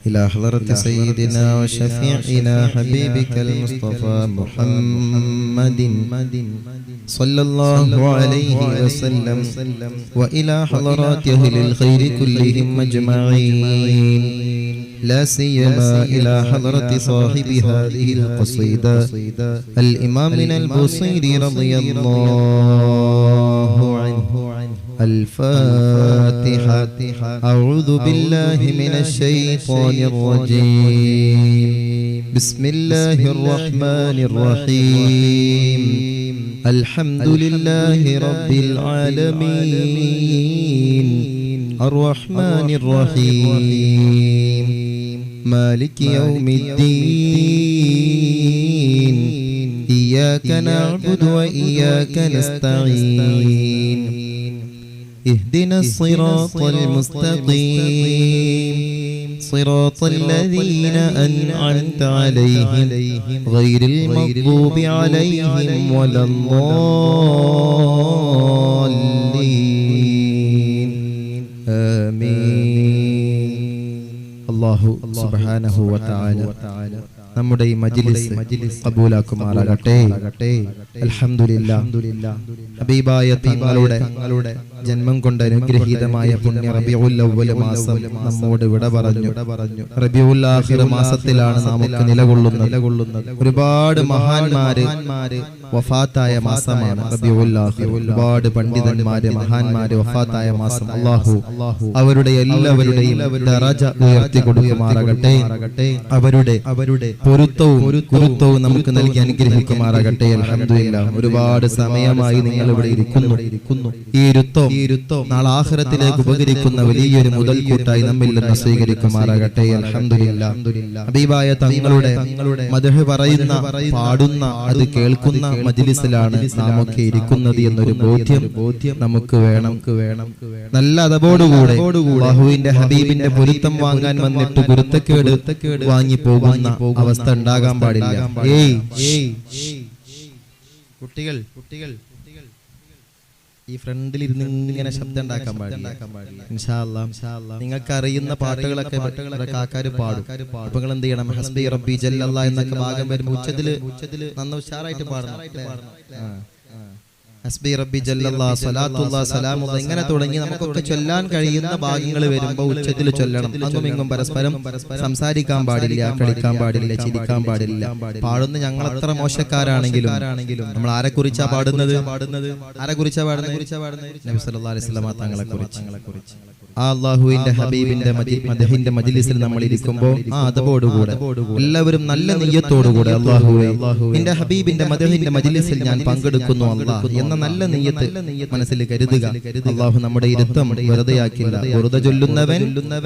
إلى حضرة سيدنا وشفيعنا حبيبك المصطفى محمد صلى الله عليه وسلم وإلى حضرات أهل الخير كلهم أجمعين لا سيما إلى حضرة صاحب هذه القصيدة الإمام البوصيري رضي الله عنه. الفاتحة. أعوذ بالله من الشيطان الرجيم. بسم الله الرحمن الرحيم. الحمد لله رب العالمين الرحمن الرحيم مالك يوم الدين إياك نعبد وإياك نستعين اهدنا الصراط المستقيم صراط الذين أنعمت عليهم غير المغضوب عليهم ولا الضالين آمين. الله سبحانه وتعالى നമ്മുടെ ഈ മജ്ലിസ് ഖബൂലാക്കുമാറാകട്ടെ. അൽഹംദുലില്ലാഹ്. ഹബീബായ തങ്ങളുടെ ജന്മം കൊണ്ട് അനുഗ്രഹീതമായ പുണ്യ റബീഉൽ അവ്വൽ മാസം നമ്മോട് വിട പറഞ്ഞു. റബീഉൽ ആഖിർ മാസത്തിലാണ് നമുക്ക് നിലകൊള്ളുന്നത്. ഒരുപാട് മഹാന്മാര് വഫാത്തായ മാസമാണ് റബീഉൽ ആഖിർ. ഒരുപാട് പണ്ഡിതന്മാര് മഹാന്മാര് വഫാത്തായ മാസം. അല്ലാഹു അവരുടെ എല്ലാവരുടെയും ദറജ ഉയർത്തി കൊടുക്കുമാറാകട്ടെ. അവരുടെ പൊരുത്തവും ഗുരുത്വവും നമുക്ക് നൽകി അനുഗ്രഹിക്കുമാറാകട്ടെ. അൽഹംദുലില്ലാഹ്. ഒരുപാട് സമയമായി നിങ്ങൾ ഇവിടെ ഇരിക്കുന്നു. ഈ ഇരുത്തം നാളെ ആഖിറത്തിലേക്ക് ഉപകരിക്കുന്ന വലിയൊരു മുതൽക്കൂട്ടായി നമ്മിൽ നിന്ന് സ്വീകരിക്കുമാറാകട്ടെ. അൽഹംദുലില്ലാഹ്. ഹബീബായ തങ്ങളുടെ മദ്ഹ് പറയുന്ന, പാടുന്ന, അത് കേൾക്കുന്ന മജ്ലിസിലാണ് നാമൊക്കെ ഇരിക്കുന്നത് എന്നൊരു ബോധ്യം നമുക്ക് വേണം. നല്ല അതബോടുകൂടെ അല്ലാഹുവിന്റെ ഹബീബിന്റെ പൊരുത്തം വാങ്ങാൻ വന്നിട്ട് ഗുരുത്തക്കേട് വാങ്ങി പോകുന്ന അവസ്ഥ ഉണ്ടാകാൻ പാടില്ല. കുട്ടികൾ ഈ ഫ്രണ്ടിൽ ഇരുന്ന് ഇങ്ങനെ ശബ്ദം ഉണ്ടാക്കാൻ പാടില്ല. ഇൻഷാ അല്ലാഹ് നിങ്ങൾക്ക് അറിയുന്ന പാട്ടുകളൊക്കെ കാക്കാര് പാടും. അപ്പൊ നിങ്ങൾ എന്ത് ചെയ്യണം? ഹസ്ബി റബ്ബി ജല്ലല്ലാഹ് എന്നൊക്കെ ഭാഗം വരുമ്പോൾ ഉച്ചത്തില് നന്ന ഉഷാറായിട്ട് പാടണം. ഹസ്ബി റബ്ബി ജല്ലല്ലാഹ് സ്വലാത്തുല്ലാഹ് സലാമുല്ലാഹ് ഇങ്ങനെ തുടങ്ങി നമുക്കൊക്കെ ചൊല്ലാൻ കഴിയുന്ന ഭാഗങ്ങൾ വരുമ്പോൾ ഉച്ചത്തിൽ ചൊല്ലണം. അങ്ങും ഇങ്ങും പരസ്പരം സംസാരിക്കാൻ പാടില്ല, കളിക്കാൻ പാടില്ല, ചിരിക്കാൻ പാടില്ല. പാടുന്ന ഞങ്ങൾ എത്ര മോശക്കാരാണെങ്കിലും നമ്മൾ ആരെ കുറിച്ചാ പാടുന്നത്? ആരെ കുറിച്ചാ പാടുന്നത്? നബി സല്ലല്ലാഹു അലൈഹി വസല്ലം തങ്ങളെ കുറിച്ച്. ആ അല്ലാഹുവിന്റെ ഹബീബിന്റെ മദ്ഹിന്റെ മജ്ലിസിൽ നമ്മൾ ഇരിക്കുമ്പോൾ ആ അതബോടുകൂടെ എല്ലാവരും നല്ല നിയ്യത്തോടുകൂടെ അല്ലാഹുവേ നിന്റെ ഹബീബിന്റെ മദ്ഹിന്റെ മജ്ലിസിൽ ഞാൻ പങ്കെടുക്കുന്നു അല്ലാഹ് എന്ന നല്ല നിയ്യത്ത് മനസ്സിൽ കരുതുക. അല്ലാഹു നമ്മുടെ ഇരുത്തം വെറുതെയാക്കില്ല. വെറുതെ ചൊല്ലുന്നവൻ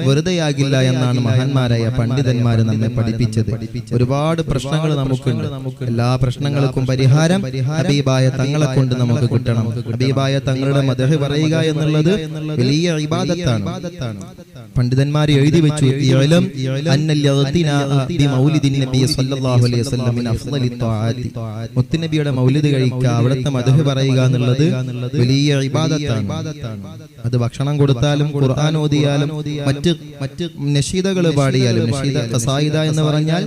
വെറുതെയാകില്ല എന്നാണ് മഹാന്മാരായ പണ്ഡിതന്മാര് നമ്മെ പഠിപ്പിച്ചത്. ഒരുപാട് പ്രശ്നങ്ങൾ നമുക്കുണ്ട്. എല്ലാ പ്രശ്നങ്ങൾക്കും പരിഹാരം ഹബീബായ തങ്ങളെ കൊണ്ട് നമുക്ക് കിട്ടണം. ഹബീബായ തങ്ങളുടെ മദ്ഹ് പറയുക എന്നുള്ളത് വലിയ ഇബാദത്താണ്. പണ്ഡിതന്മാർ എഴുതി വെച്ചു, മുത്തുനബിയുടെ മൗലിദ് കഴിക്കുക, അവിടുത്തെ മദ്ഹ് പറയുക എന്നുള്ളത് വലിയ ഇബാദത്താണ്. അത് ഭക്ഷണം കൊടുത്താലും ഖുർആൻ ഓതിയാലും മറ്റ് നശീദകൾ പാടിയാലും, നശീദ ഖസായിദ എന്ന് പറഞ്ഞാൽ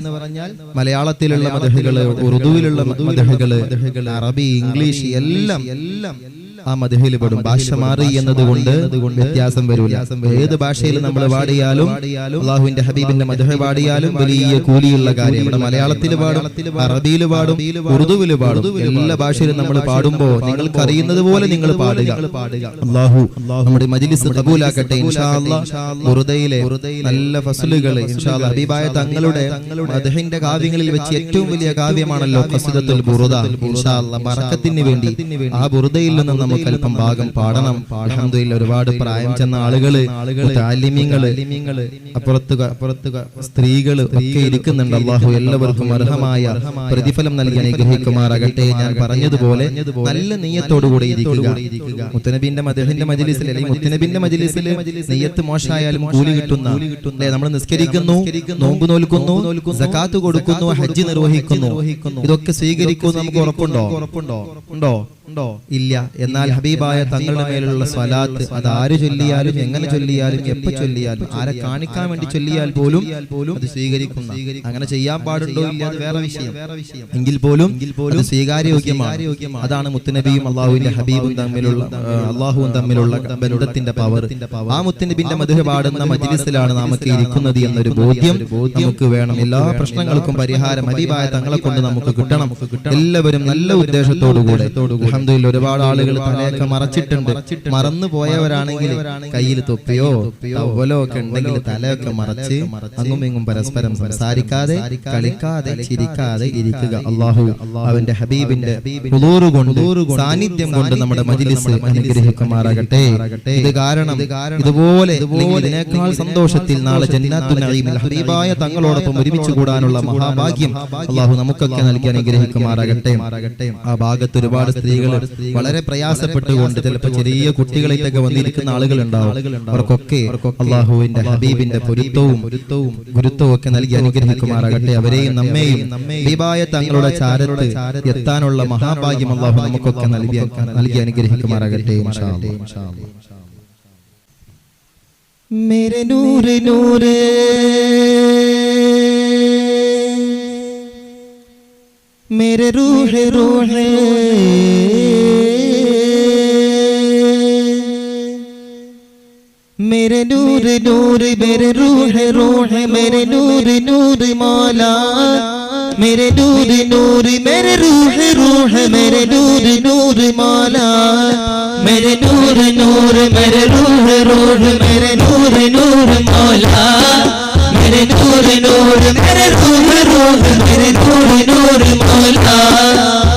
മലയാളത്തിലുള്ള മദ്ഹുകള്, ഉറുദുവിലുള്ള മദ്ഹുകള്, അറബി, ഇംഗ്ലീഷ് എല്ലാം ആ മദ്ഹിൽ പെടും. ഭാഷ മാറി എന്നതുകൊണ്ട് വ്യത്യാസം വരില്ല. ഏത് ഭാഷയിൽ നമ്മൾ പാടിയാലും അല്ലാഹുവിന്റെ ഹബീബിന്റെ മദ്ഹ് പാടിയാലും വലിയ കൂലിയുള്ള കാര്യം. ഇവിടെ മലയാളത്തിൽ പാടും, അറബിയിൽ പാടും, ഉറുദുവിൽ പാടും. എല്ലാ ഭാഷയിലും നമ്മൾ പാടുമ്പോൾ നിങ്ങൾക്ക് അറിയുന്നത് പോലെ നിങ്ങൾ പാടുക. അല്ലാഹു നമ്മുടെ മജ്ലിസ് ഖബൂലാക്കട്ടെ ഇൻഷാ അല്ലാഹ്. ഉറുദയിലെ നല്ല ഫസ്ലുകൾ ഇൻഷാ അല്ലാഹ് ഹബീബായ തങ്ങളുടെ മദ്ഹിന്റെ കാവ്യങ്ങളിൽ വെച്ച് ഏറ്റവും വലിയ കാവ്യമാണല്ലോ ഖസീദത്തുൽ ബുറുദ. ഇൻഷാ അല്ലാഹ് ബറക്കത്തിന് വേണ്ടി ആ ബുറുദയിൽ നിന്ന് നമുക്ക് അല്പം ഭാഗം പാടണം. അൽഹംദുലില്ലാഹ്. ഒരുപാട് പ്രായം ചെന്ന ആളുകള്, താലിമീങ്ങള്, അപ്പുറത്ത് സ്ത്രീകള് ഒക്കെ ഇരിക്കുന്നുണ്ട്. അല്ലാഹു എല്ലാവർക്കും അർഹമായ പ്രതിഫലം നൽകി അനുഗ്രഹിക്കുമാറാകട്ടെ. ഞാൻ പറഞ്ഞതുപോലെ നല്ല നിയ്യത്തോടുകൂടി ഇരിക്കുക. മുത്തുനബിന്റെ മദ്ഹിന്റെ മജ്ലിസിൽ അല്ലെങ്കിൽ മുത്തുനബിന്റെ മജ്ലിസിൽ നിയ്യത്ത് മോശമായാലും കൂലി കിട്ടുന്ന, നമ്മൾ നിസ്കരിക്കുന്നു, നോമ്പ് നോൽക്കുന്നു, സകാത്ത് കൊടുക്കുന്നു, ഹജ്ജ് നിർവഹിക്കുന്നു, ഇതൊക്കെ സ്വീകരിക്കുന്നു നമുക്ക് ഉറപ്പുണ്ടോ? ഇല്ല. എന്നാൽ ഹബീബായ തങ്ങളുടെ മേലുള്ള സ്വലാത്ത് അത് ആര് ചൊല്ലിയാലും എങ്ങനെ ചൊല്ലിയാലും എപ്പോ ചൊല്ലിയാലും ആരെ കാണിക്കാൻ വേണ്ടി ചൊല്ലിയാൽ പോലും അത് സ്വീകരിക്കുന്ന, അങ്ങനെ ചെയ്യാൻ പാടുണ്ടോ ഇല്ല അത് വേറെ വിഷയം, എങ്കിൽ പോലും അത് സ്വീകാര്യോഗ്യമാണ്. അതാണ് മുത്തുനബിയും അള്ളാഹുവിന്റെ ഹബീബും തമ്മിലുള്ള അള്ളാഹുവും തമ്മിലുള്ള ബന്ധത്തിന്റെ പവർ. ആ മുത്തുനബിന്റെ മദ്ഹ് പാടുന്ന മജ്ലിസിലാണ് നമുക്ക് ഇരിക്കുന്നത് എന്നൊരു ബോധ്യം നമുക്ക് വേണം. എല്ലാ പ്രശ്നങ്ങൾക്കും പരിഹാരം ഹബീബായ തങ്ങളെ കൊണ്ട് നമുക്ക് കിട്ടണം. എല്ലാവരും നല്ല ഉദ്ദേശത്തോടുകൂടെ. അൽഹംദുലില്ലാഹ് ഒരുപാട് ആളുകൾ തലയൊക്കെ മറച്ചിട്ടുണ്ട്. മറന്നു പോയവരാണെങ്കിൽ കയ്യിൽ തൊപ്പിയോ ടവലോ ഒക്കെ ഉണ്ടെങ്കിൽ തലയൊക്കെ മറച്ച് അങ്ങും ഇങ്ങും പരസ്പരം സംസാരിക്കാതെ കളിക്കാതെ ചിരിക്കാതെ ഇരിക്കുക. അള്ളാഹു അവന്റെ ഹബീബിന്റെ ഹുദൂറ് കൊണ്ട് സാന്നിധ്യം കൊണ്ട് നമ്മുടെ മജ്ലിസ് അനുഗ്രഹിക്കുമാറാകട്ടെ. ഇത് കാരണം ഇതുപോലെ ഇതിനേക്കാൾ സന്തോഷത്തിൽ നാളെ ജന്നാത്തുൽ നഈമിൽ ഹബീബായ തങ്ങളോടൊപ്പം ഒരുമിച്ച് കൂടാനുള്ള മഹാഭാഗ്യം അള്ളാഹു നമുക്കൊക്കെ നൽകി അനുഗ്രഹിക്കുമാറാകട്ടെ. ആ ഭാഗത്ത് ഒരുപാട് സ്ത്രീകൾ വളരെ പ്രയാസപ്പെട്ടുകൊണ്ട് ചിലപ്പോൾ ചെറിയ കുട്ടികളേക്കൊക്കെ വന്നിരിക്കുന്ന ആളുകൾ ഉണ്ടാവും. അവർക്കൊക്കെ അള്ളാഹുവിന്റെ ഹബീബിന്റെ പൊരുത്തവും ഗുരുത്വവും ഒക്കെ നൽകി അനുഗ്രഹിക്കുമാറാകട്ടെ. അവരെയും നമ്മെയും ഹബീബായ തങ്ങളുടെ ചാരത്ത് എത്താനുള്ള മഹാഭാഗ്യം അള്ളാഹു നമുക്കൊക്കെ നൽകി അനുഗ്രഹിക്കുമാറാകട്ടെ. ഇൻഷാ അല്ലാഹ്. मेरे नूर नूर मेरे रूह रूह मेरे नूर नूर मेरे रूह रूह मेरे नूर नूर मौला मेरे नूर नूर मेरे रूह रूह मेरे नूर नूर मौला मेरे नूर नूर मेरे रूह रूह मेरे नूर नूर मौला मेरे नूर नूर मेरे रूह रूह मेरे नूर नूर मौला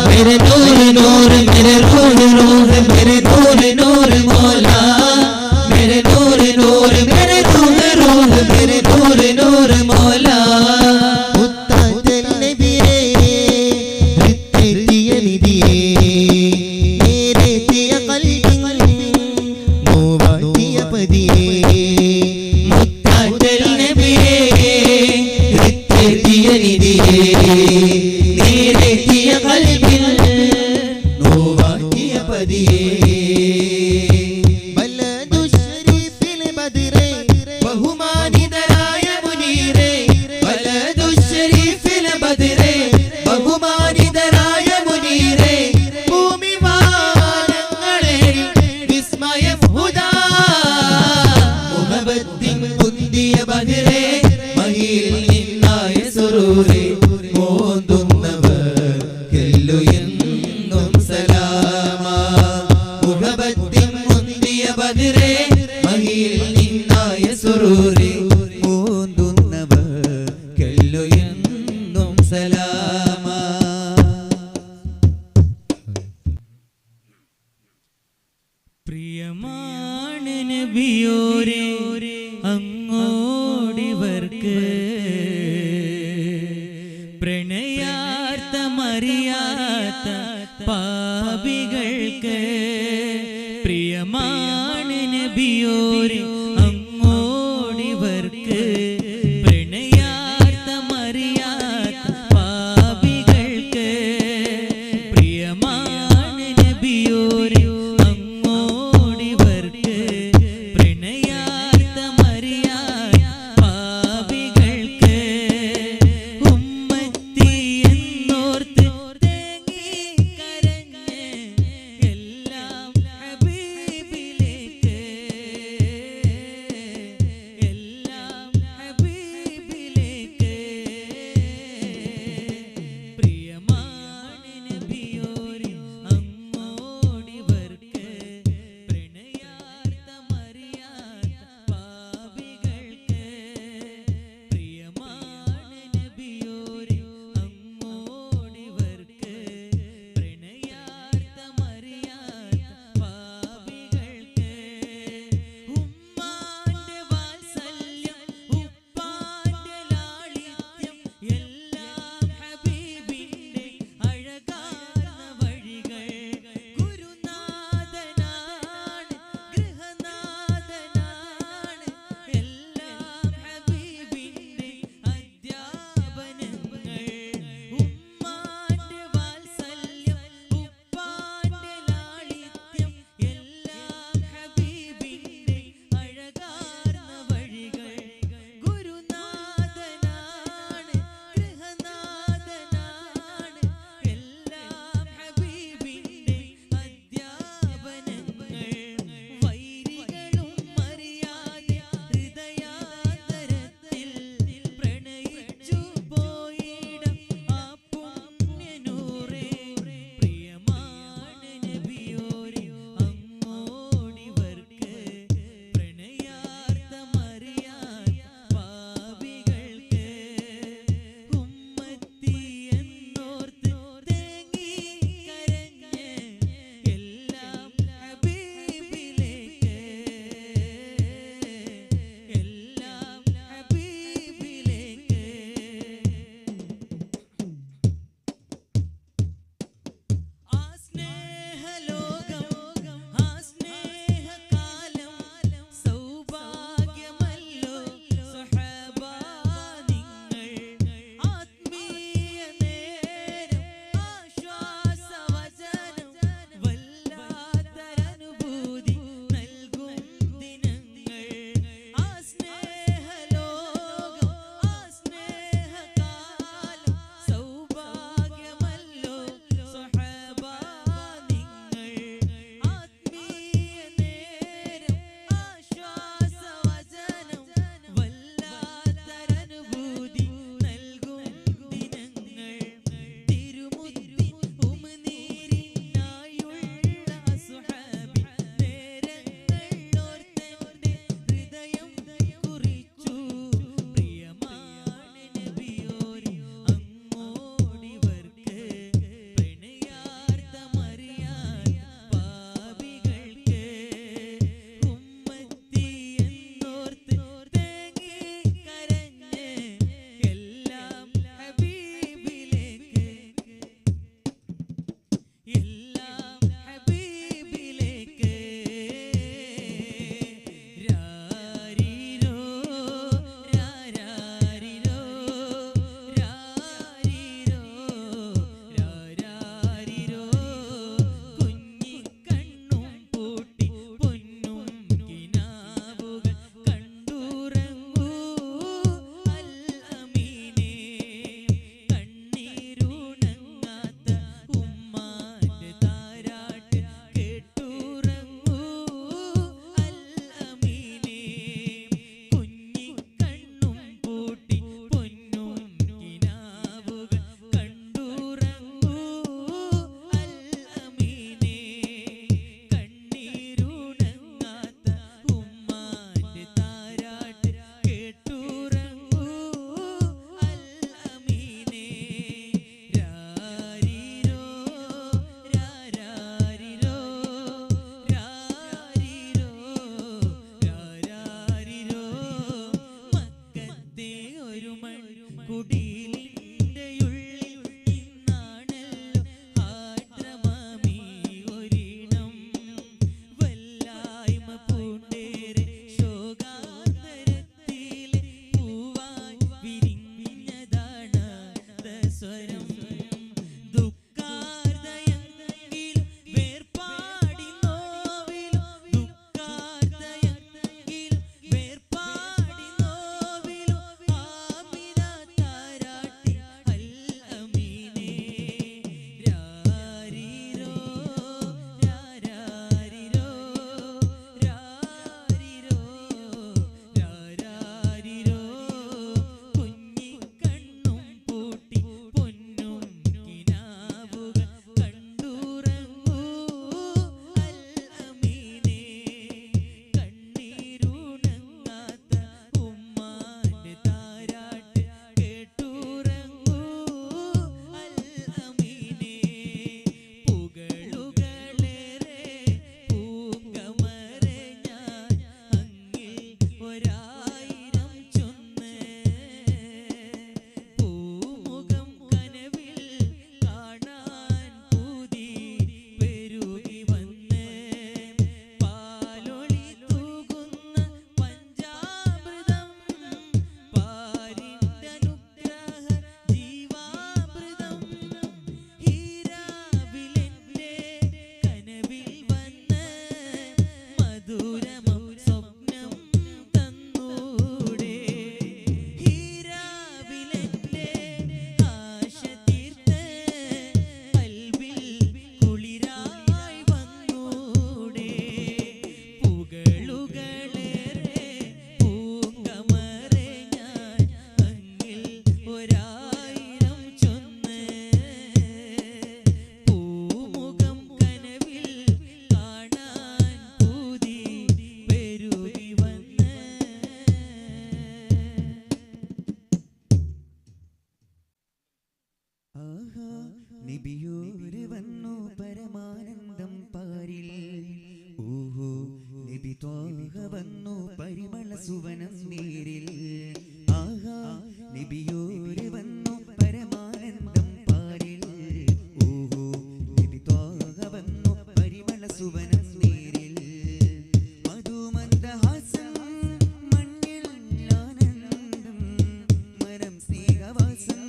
मेरे नूर नूर मेरे रूह रूह मेरे नूर नूर मौला मेरे नूर नूर मेरे रूह रूह मेरे नूर नूर मौला മുത്തൽ നബിയേ റിത്തിയ നിധിയേ മേരെത്തിയ ഖൽബിൽ മൂവാറ്റിയ പതിയേ മുത്തൽ നബിയേ റിത്തിയ നിധിയേ മേരെത്തിയ ഖൽബിൽ മൂവാറ്റിയ പതിയേ പ്രിയമാണ് നബിയോരേ അങ്ങോടിവർക്ക് പ്രണയാർത്ഥമറിയാത്ത പാപികൾക്ക് പ്രിയമാണ് നബിയോരേ അങ്ങോടിവർക്ക് പ്രണയാർത്ഥമറിയാത്ത പാപികൾക്ക് പ്രിയമാണ് നബിയോരേ എല്ലാ നബിയൂര് വന്നു പരമാനന്ദം പാരിൽ ഓഹോ നബി ത്വാഹ വന്നു പരിമള സുവനം നീരിൽ ആഹാ നബിയൂര് വന്നു പരമാനന്ദം പാരിൽ ഓഹോ നബി ത്വാഹ വന്നു പരിമള സുവനം നീരിൽ മധുമന്ദഹാസം മണ്ണിൽ ആനന്ദം മനം സ്നേഹവാസം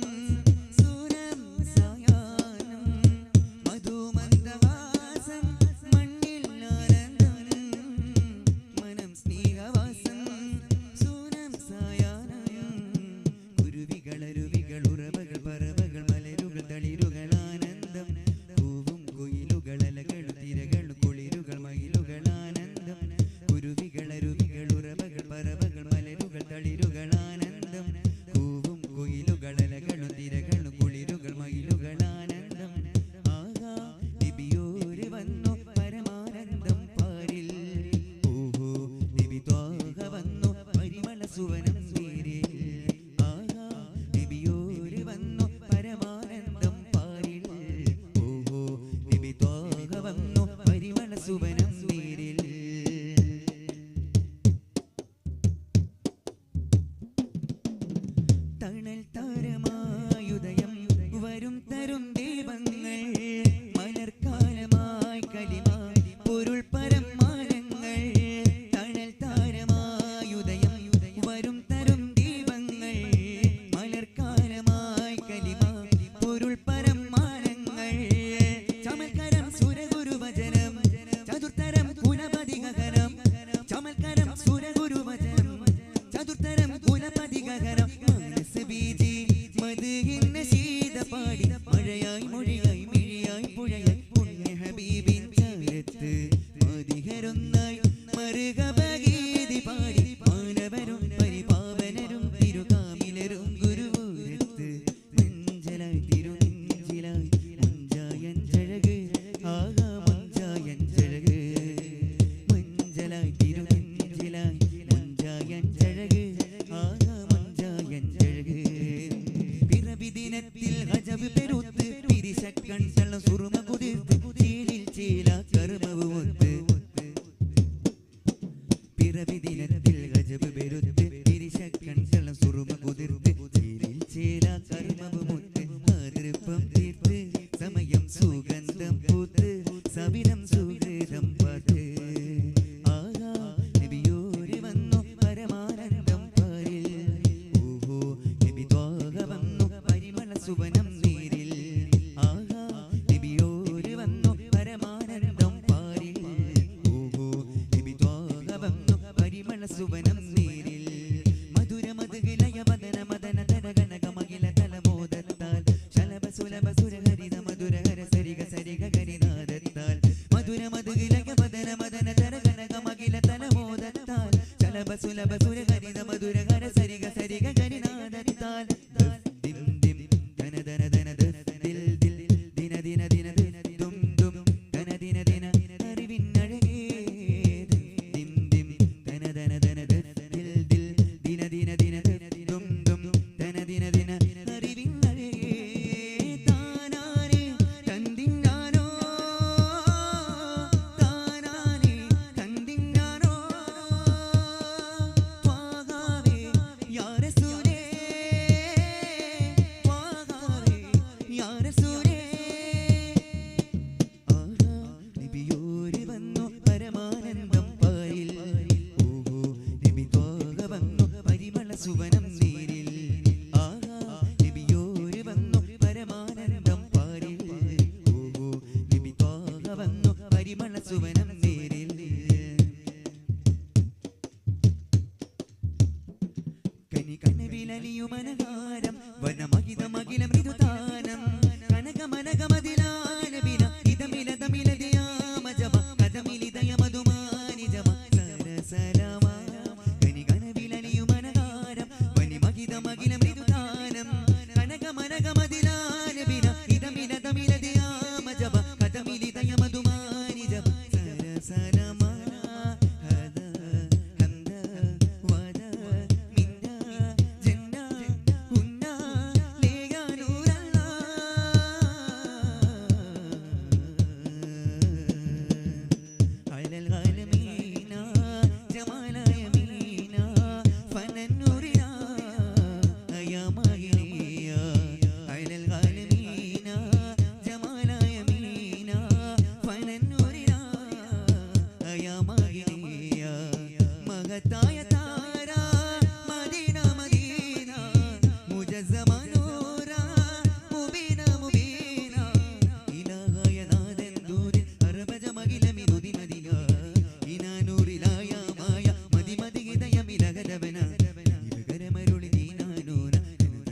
തണൽ താരമായുദയം വരും തരും ദീപങ്ങൾ മലർക്കാലമായി കലിമ പൊരുൾ പരമാനങ്ങൾ തണൽ താരമായുദയം വരും തരും ദീപങ്ങൾ മലർക്കാലമായി കലിമ പൊരുൾ പരമാനങ്ങൾ ചമൽക്കരം സുരഗുരുവചനം ചതുർത്തരം കുലപതി ഗഗനം ചമൽക്കരം സുരഗുരുവചനം ചതുർത്തരം കുലപതി ഗഗനം പാടി മഴയായി മൊഴിയായി മിഴിയായി പുഴയായി പുണ്യ ഹബീബിൻ ചാരത്ത് മതിഹരൊന്നായി മറുകഭഗീതി പാടി മാനവരും പരിപാവനരും തിരുകാമിലരും ഗുരുവൂരത്ത് നെഞ്ചലായി തിരുനെഞ്ചിലായി മഞ്ചായഞ്ചഴക് ആഹാ മഞ്ചായഞ്ചഴക് മഞ്ചലായി തിരുനെഞ്ചിലായി മഞ്ചായഞ്ചഴക് ആഹാ മഞ്ചായഞ്ചഴക് ദിനത്തിൽ അജബ് പെരുത്ത് പിരിശക്കൺസള്ള സുറുമ കുതിർത്ത് ചീലിൽ ചീല കർമ്മവുമൊത്ത് പിറവി ദിനത്തിൽ അജബ് പെരുത്ത് പിരിശക്കൺസള്ള സുറുമ കുതിർത്ത് ചീലിൽ ചീല സുവനം നീരിൽ ആഹാ നബിയോര് വന്നു പരമാനന്ദം പാരിൽ ഓഹോ നബി ത്വാഹ വന്നു പരിമള സുവനം നീരിൽ മധുര മധുകിലയ വദന മദന തരകനക മകില തലമോദത്താൽ ശലഭ സുലഭ സുരഹരിത മധുര ഹര സരിഗ സരിഗ ഗരിനാദത്താൽ മധുര മധുകിലയ വദന മദന തരകനക മകില തലമോദത്താൽ ശലഭ സുലഭ സുരഹരിത മധുര ഹര സരിഗ സരിഗ ഗരിനാദത്താൽ ദിം ദിം ധന ധന ധന ദിൽ ദിൽ ദിന ദിന ദിന ദും ദും ധന ദിന ദിന അറിവിന്നഴകേ ദിം ദിം ധന ധന ധന ദിൽ ദിൽ ദിന ദിന ദിന ദും ദും ധന ദിന ദിന അറിവിന്നഴകേ താനാനേ തന്തിന്നാനോ താനാനേ തന്തിന്നാനോ ത്വാഹാവേ യാ റസൂലേ ത്വാഹാവേ യാ റസൂലേ ആഹാ നബിയോര് വന്നു പരമാനന്ദം പാരിൽ ഓഹോ നബി ത്വാഹ വന്നു പരിമള സുവനം നീരിൽ ആഹാ നബിയോര് വന്നു പരമാനന്ദം പാരിൽ ഓഹോ നബി ത്വാഹ വന്നു പരിമള സുവനം നീരിൽ കനി കനവിലലിയുമനഹാരം വനമഹിതമകില മൃദുതാനം കനകമനകമതിലാനബിന ഇതമിലതമിലതയാമജമ കഥമിലിതയമധുമാനിജമ സരസലാമ കനി കനവിലലിയുമനഹാരം വനിമഹിതമകില മൃദുതാനം കനകമനകമതിലാനബിന ഇതമിലതമിലതയാമജമ കഥമിലിതയമധുമാനിജമ സരസലാമ മഹത്തായ താര മദീന മദീന മുജസ്സമനൂര മുബീന മുബീന ഇലാഹായ നാദൻ ദൂരിൽ അർബജ മകില മിദുദി മദിന ഇനാനൂരിലായ മായ മദി മദി ഹൃദയമിലകദവന ഇവകരമരുളി ദീനാനൂന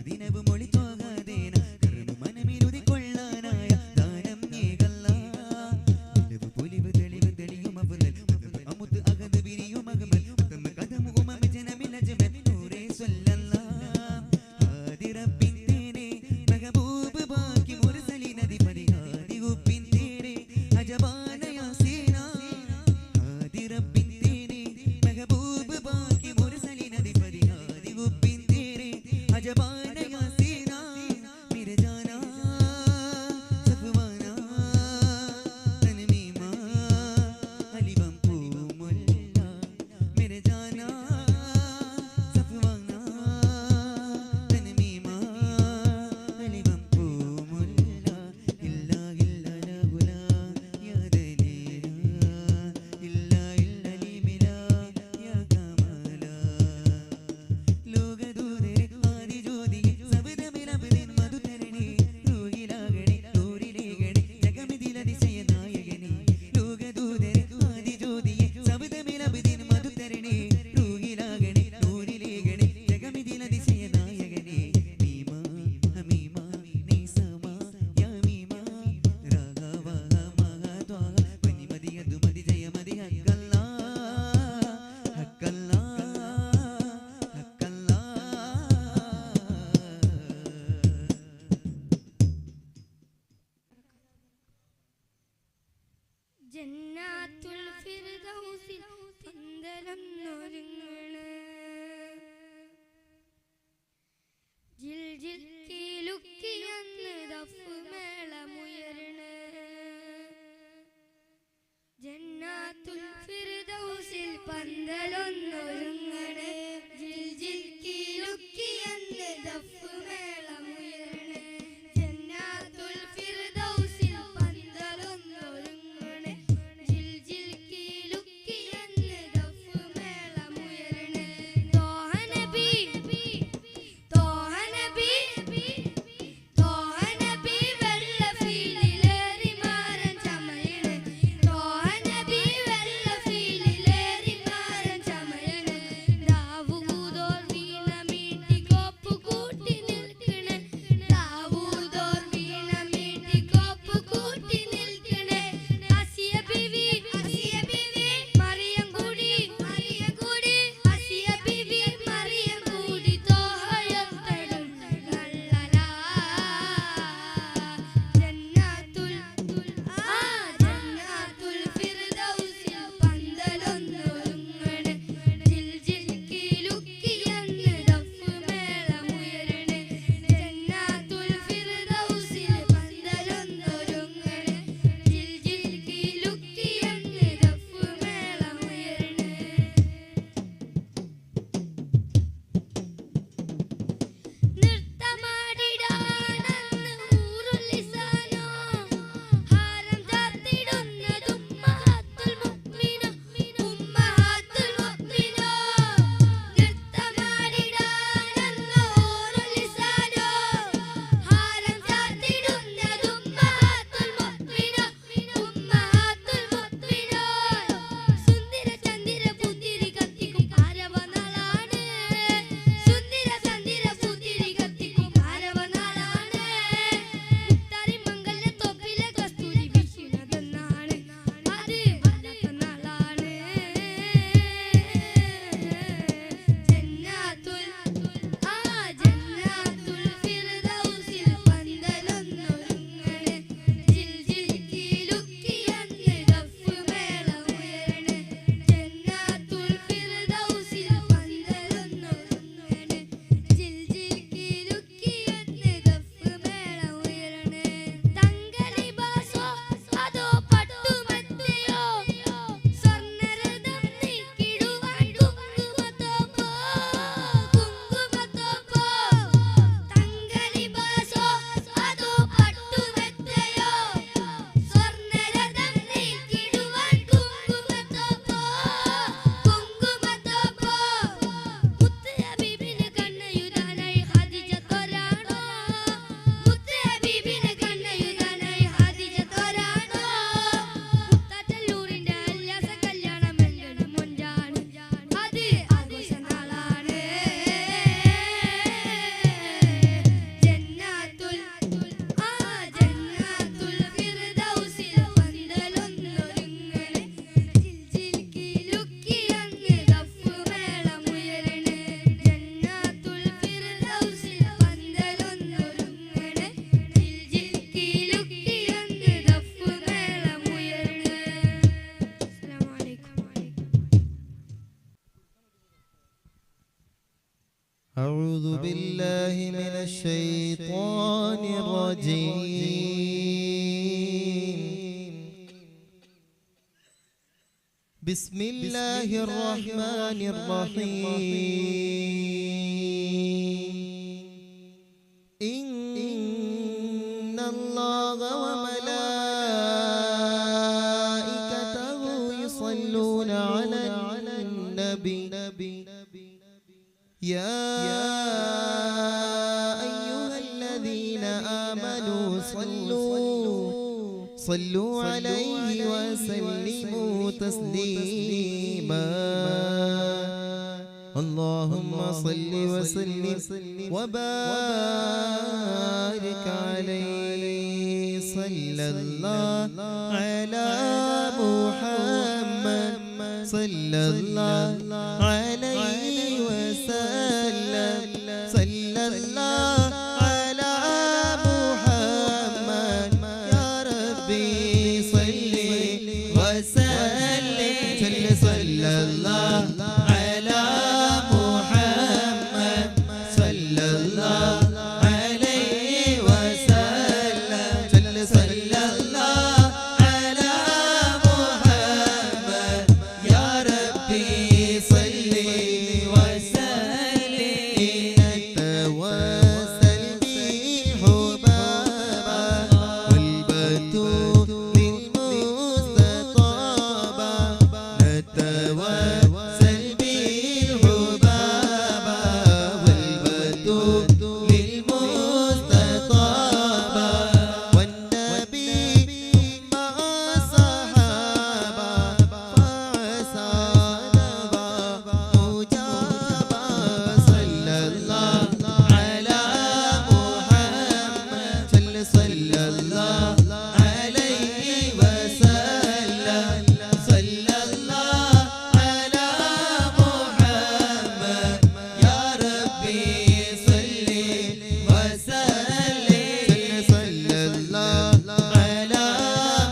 ദിനവും മൊളി തോകാതേന കർമ്മ മനമിരുതി കൊള്ളാനായ ദാനം നീകല്ല നിലവ് പൊലിവ് തെളിവ് തെളിയും അഫ്ളൽ അമുത്ത് അഗദ് വിരിയും അഗ്മൽ കദമുഹുമ ജനമിൽ അജ്മൽ നൂറേ സ്വല്ലല്ലാഹ് ഹാദി റബ്ബ الشيطان الرجيم بسم الله الرحمن الرحيم إن الله وملائكته يصلون على النبي يا أيها الذين آمنوا صلوا عليه وسلموا تسليما اللهم صل وسلم وبارك عليه صلى الله على محمد صلى الله عليه وسلم صلى الله على محمد يا ربي صل وسلم صلى الله على محمد صلى الله عليه وسلم صلى الله على محمد يا ربي صل وسلم نتوسل بالحبابة والبتول للمستطابة نتوسل بالحبابة والبتول للمستطابة والنبي مع الصحابة فعسى نبا مجابا صلى الله على محمد صلى الله عليه وسلم صلى الله على محمد يا ربي صل وسلم صلى الله على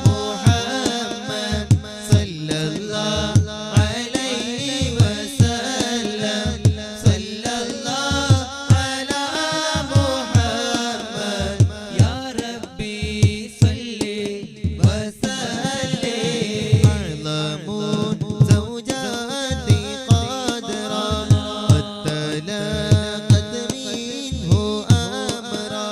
محمد صلى الله عليه وسلم صلى الله على محمد يا ربي صل وسلم أعظم زوجات قدرا قد تلاقت منه أمرا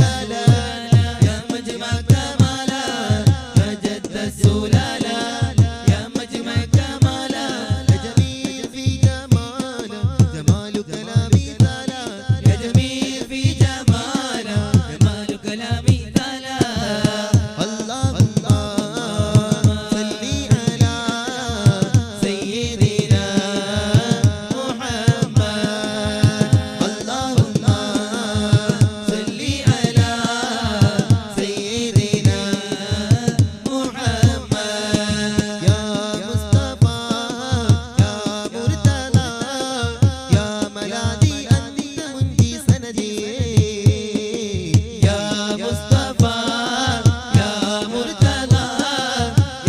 سلالا يا مجمع كمالا يا جد السلالا يا مجمع كمالا يا جميل في جمالا جمالك لا مثالا يا جميل في جمالا جمالك لا مثالا اللهم صل على سيدنا محمد اللهم صل على سيدنا محمد يا مصطفى يا مرتضى يا ملاذي أنت منجي سندي يا مصطفى يا مرتضى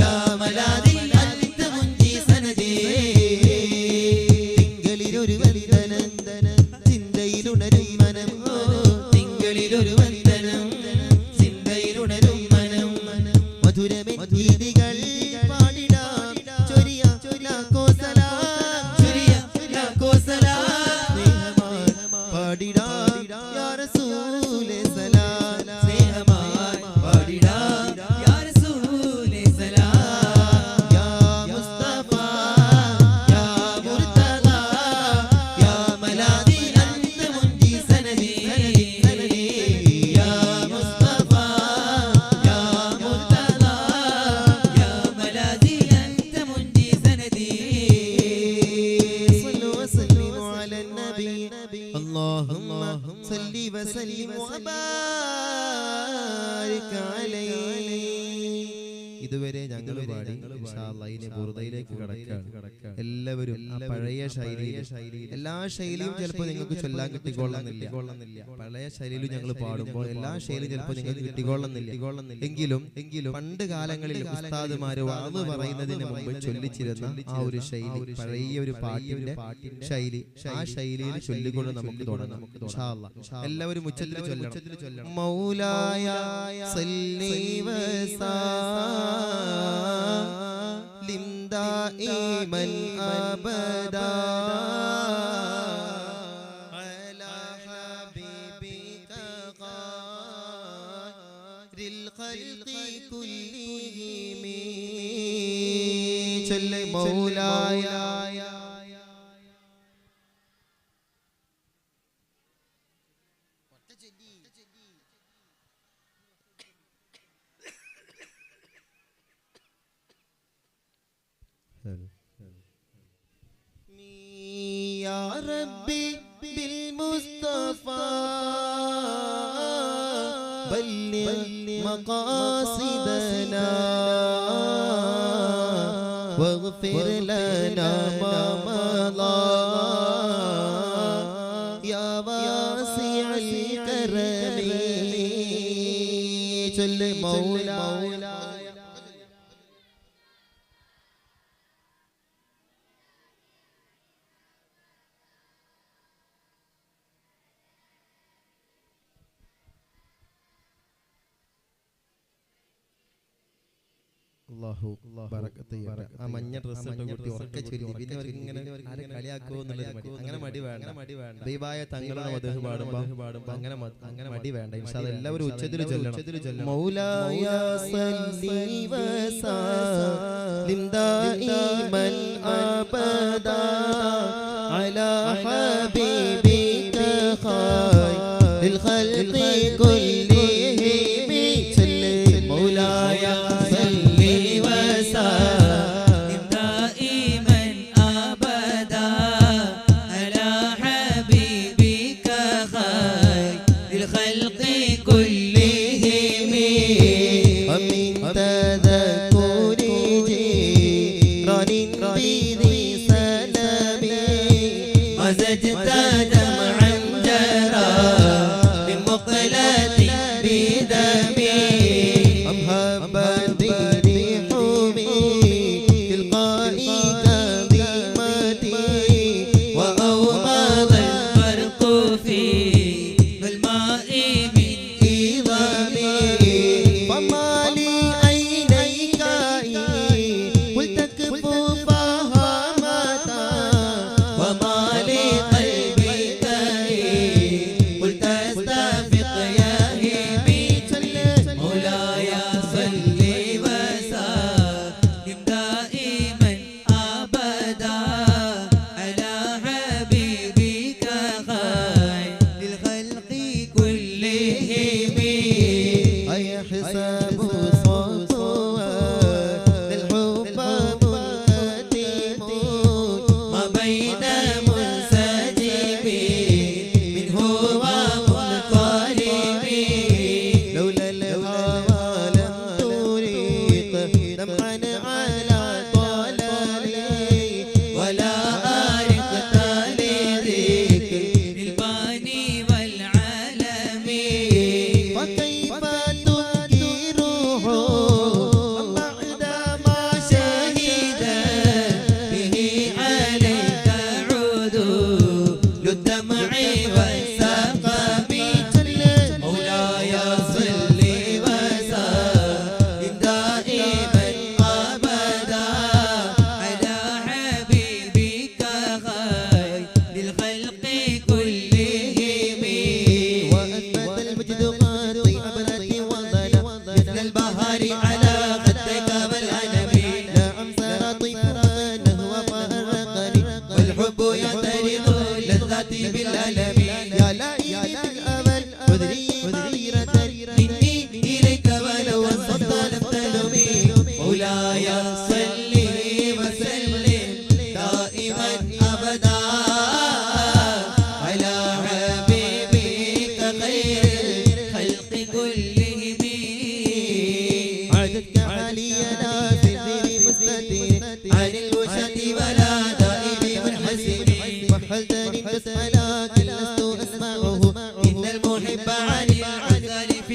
يا ملاذي أنت منجي سندي തിങ്കളിലൊരു വന്ദനം ചിന്തയിലുണരും മനം തിങ്കളിലൊരു വന്ദനം ചിന്തയിലുണരും മനം മധുരമേ ഗീതികൾ പാടിടാം ചൊരിയ ലാഖോ സലാം ചൊരിയ ലാഖോ സലാം സ്നേഹമായി പാടിടാം യാ റസൂലേ സലാം സ്നേഹമായി പാടിടാം യാ റസൂലേ സലാം യാ മുസ്തഫ യാ മുർതദ യാ മലാദി അൻത മുൻജി സനദി യാ മുസ്തഫ യാ മുർതദ യാ മലാദി അൻത മുൻജി സനദി صلوا وسلموا على النبي اللهم صل وسلم وبارك عليه ഇതുവരെ ഞങ്ങൾ പാടി ഇൻഷാ അല്ലാഹ് ഇനി ബുർദയിലേക്ക് കടക്കുകയാണ്. എല്ലാവരും ആ പഴയ ശൈലിയിൽ എല്ലാ ശൈലിയും ചിലപ്പോൾ നിങ്ങൾക്ക് ചൊല്ലാൻ കിട്ടിക്കൊള്ളുന്നില്ല. പഴയ ശൈലിയിൽ ഞങ്ങൾ പാടുമ്പോൾ എല്ലാ ശൈലിയും ചിലപ്പോൾ നിങ്ങൾക്ക് കിട്ടിക്കൊള്ളുന്നില്ല. എങ്കിലും പണ്ട് കാലങ്ങളിൽ ഉസ്താദുമാര് വാദ് പറയുന്നതിന് മുമ്പ് ചൊല്ലിച്ചിരുന്ന ആ ഒരു ശൈലി, പഴയ ഒരു പാട്ടിന്റെ ശൈലി, ആ ശൈലിയിൽ ചൊല്ലിക്കൊണ്ട് നമുക്ക് തുടങ്ങാം. ഇൻഷാ അല്ലാഹ് എല്ലാവരും ഉച്ചത്തിൽ ചൊല്ലണം. മൗലായ സല്ലി وسلم دائما أبدا على حبيبك خير الخلق كلهم صل مولاي يا ربي بالمصطفى بلغ مقاصدنا واغفر لنا ما مضى يا واسع الكرم صل مولاي അല്ലാഹു ബറകത്ത് ചെയ്യട്ടെ. ആ മഞ്ഞ ഡ്രസ് ഇട്ട കുട്ടി ഉറക്കെ ചൊല്ലി പിന്നെ അവർക്ക് ഇങ്ങനെ ആരെ കളിയാക്കുമോ എന്നുള്ളത് മടി. അങ്ങനെ മടി വേണ്ട. ദൈവായ തങ്ങളുടെ മദ്ഹ് പാടുമ്പോൾ അങ്ങനെ മടി വേണ്ട. ഇൻഷാ അല്ലാഹ് എല്ലാവരും ഉച്ചത്തിൽ ചൊല്ലണം. മൗലായ സല്ലി വസല്ലിം ദായിമൻ അബദാ അലാ ഹബീബിക ഖൈറിൽ ഖൽഖി കുല്ലിഹിം സല്ലി മൗലായ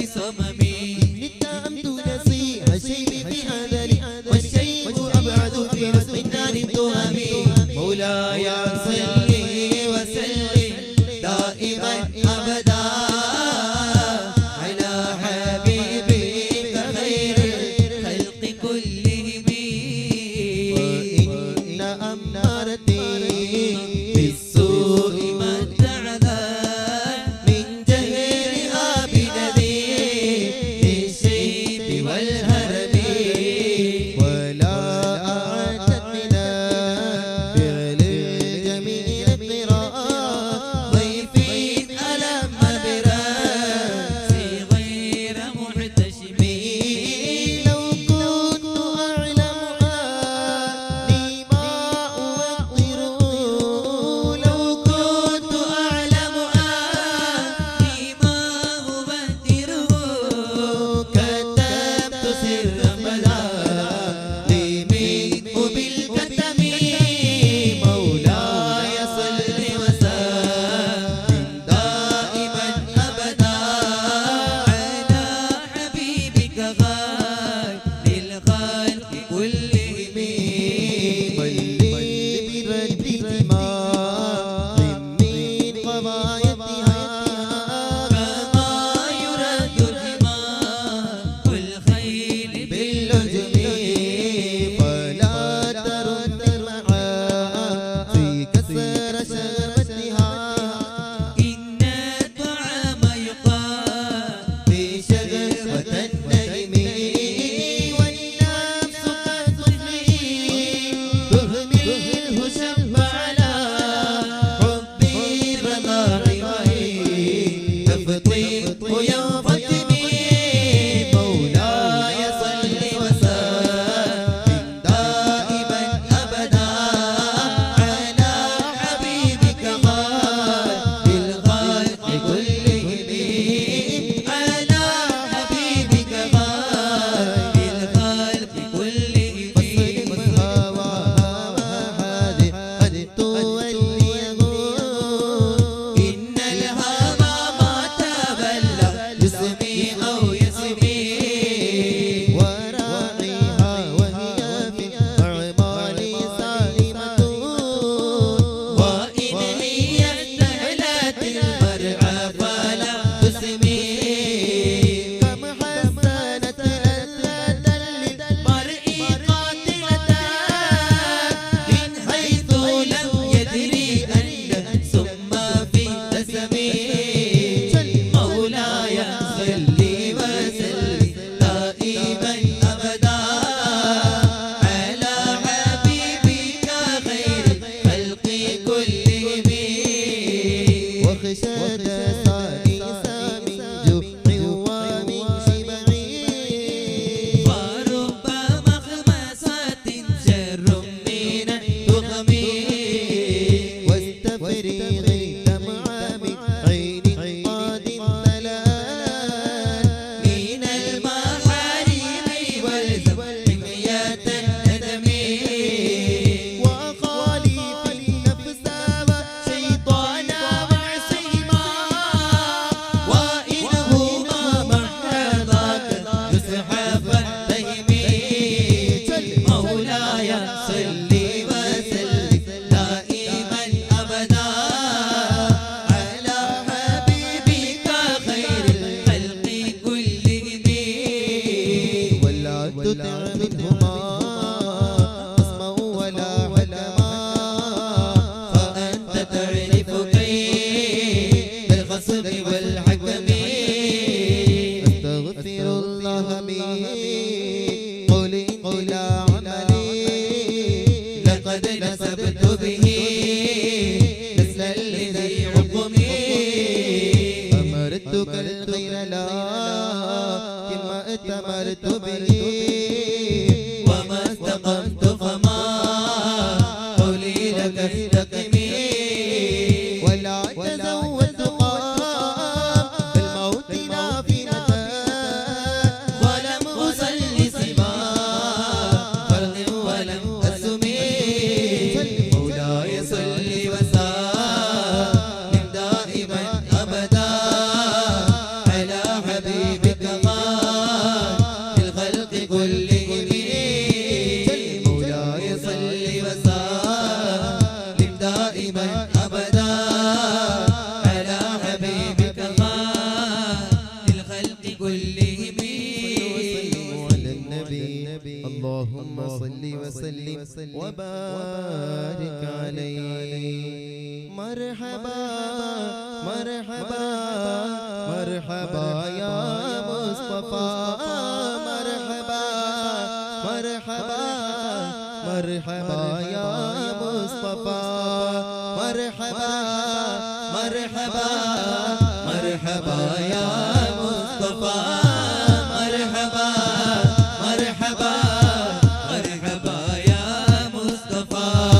بصممي اتهمت نسيح الشيب في هذلي والشيب أبعد في نصف النار تهمي مولاي صل وسلم دائما أبدا على حبيبك خير الخلق كلهم وإن أمارتي بالسوء ما تعذر من جهرها بنذير للشيب والهرب ولا أعدت من فعل الجميل اقتراء ضيفين ألم براسي غير محتشمين لو كنت أعلمها لما أوقر لو كنت أعلمها لما أبدره كتبت سرا بدا لي منه بالكتم مولاي صل وسلم دائما أبدا على حبيبك غاية للخلق كلهم برد دماء من قضايتها كما يرد الدماء والخيل باللجم فلا ترد المعاصي كسر شربتها إن الطعام يقال بشجرة النجم والنفس كالطفل تهمله شب على حبي رضاعي تفطيط ينفتني مولاي صل وسلم دائما أبدا على حبيبك غاية للخلق كلهم على حبيبك غاية للخلق كلهم إن الهوى ما تبلغ جسمي أو يسمي وراعيها وهي في أعمال سائمة وإن هي استهلت المرعى فلا تسمي كم حسنت أثلة مرء قاتلة من حيث لم يدري أن ثم في دسمي مولاي صل وسلم دائما أبدا على حبيبك خير الخلق كلهم وخشد ثاني من جوع ومن شبع ورب مخمسة شر من التخم واستفرغ دمع من عين قاد ثلاث من المحارم والزم حمية الندم وخالف النفس والشيطان وعصيما وإنهما محضاك يسحب التهم مولاي صل وسلم دائما أبدا على حبيبك خير الخلق كلهم ولا تطع منهما قسما ولا حكما فأنت تعرف كيف الخصم والحكم أستغفر الله من قول إلى عملي لقد نسبت به مثل الذي عقمي أمرتك الخير لا كما أتمرت به وما استقمت فما قولي لك استقمي ولا تزودت قام بالموت نافنة ولم أصلي سما فرض ولم أسمي مولاي صل وسلم دائما أبدا على حبيبك اللهم صل وسلم وبارك عليه مرحبا مرحبا مرحبا يا مصطفى مرحبا مرحبا مرحبا يا مصطفى مرحبا مرحبا مرحبا يا مصطفى مرحبا مرحبا مرحبا يا مصطفى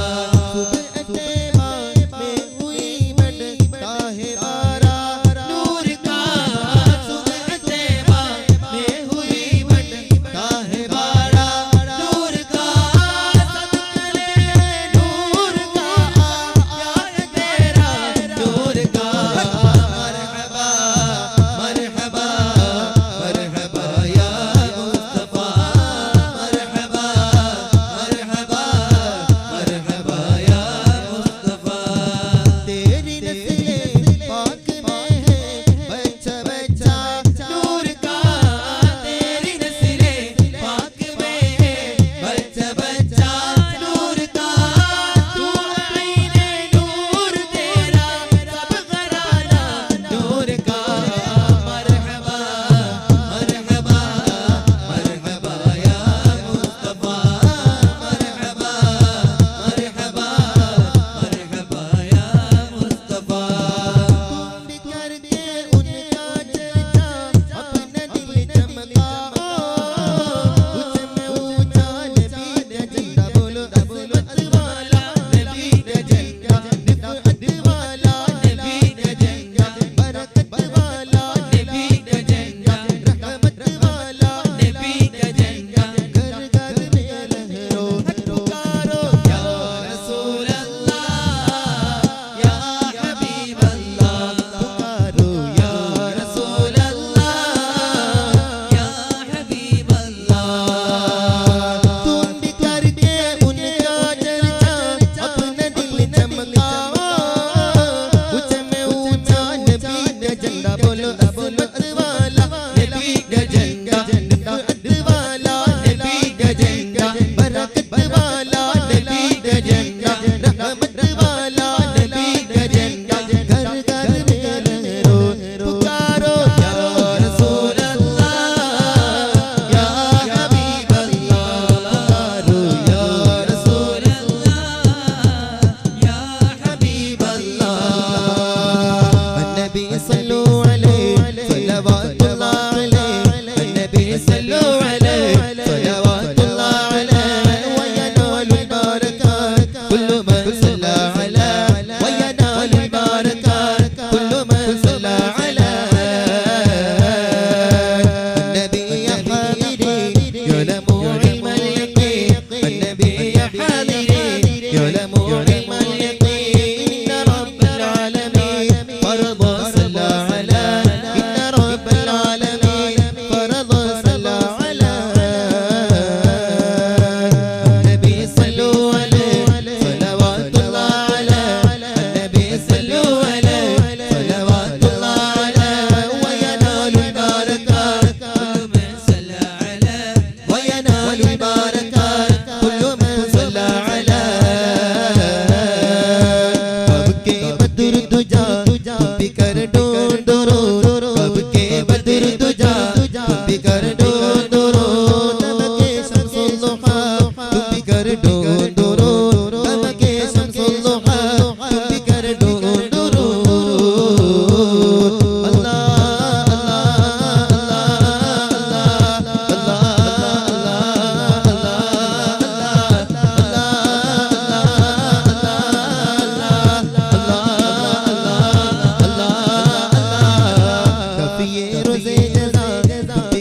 रोजे जज़ा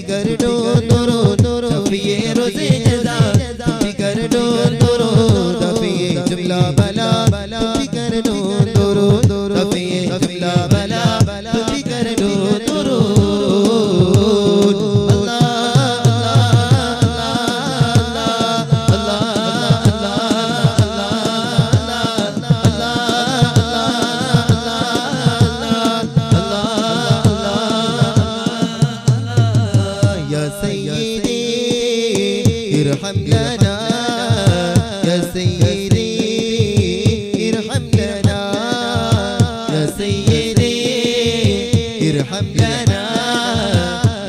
कर يا سيدي ارحم لنا يا سيدي ارحم لنا يا سيدي ارحم لنا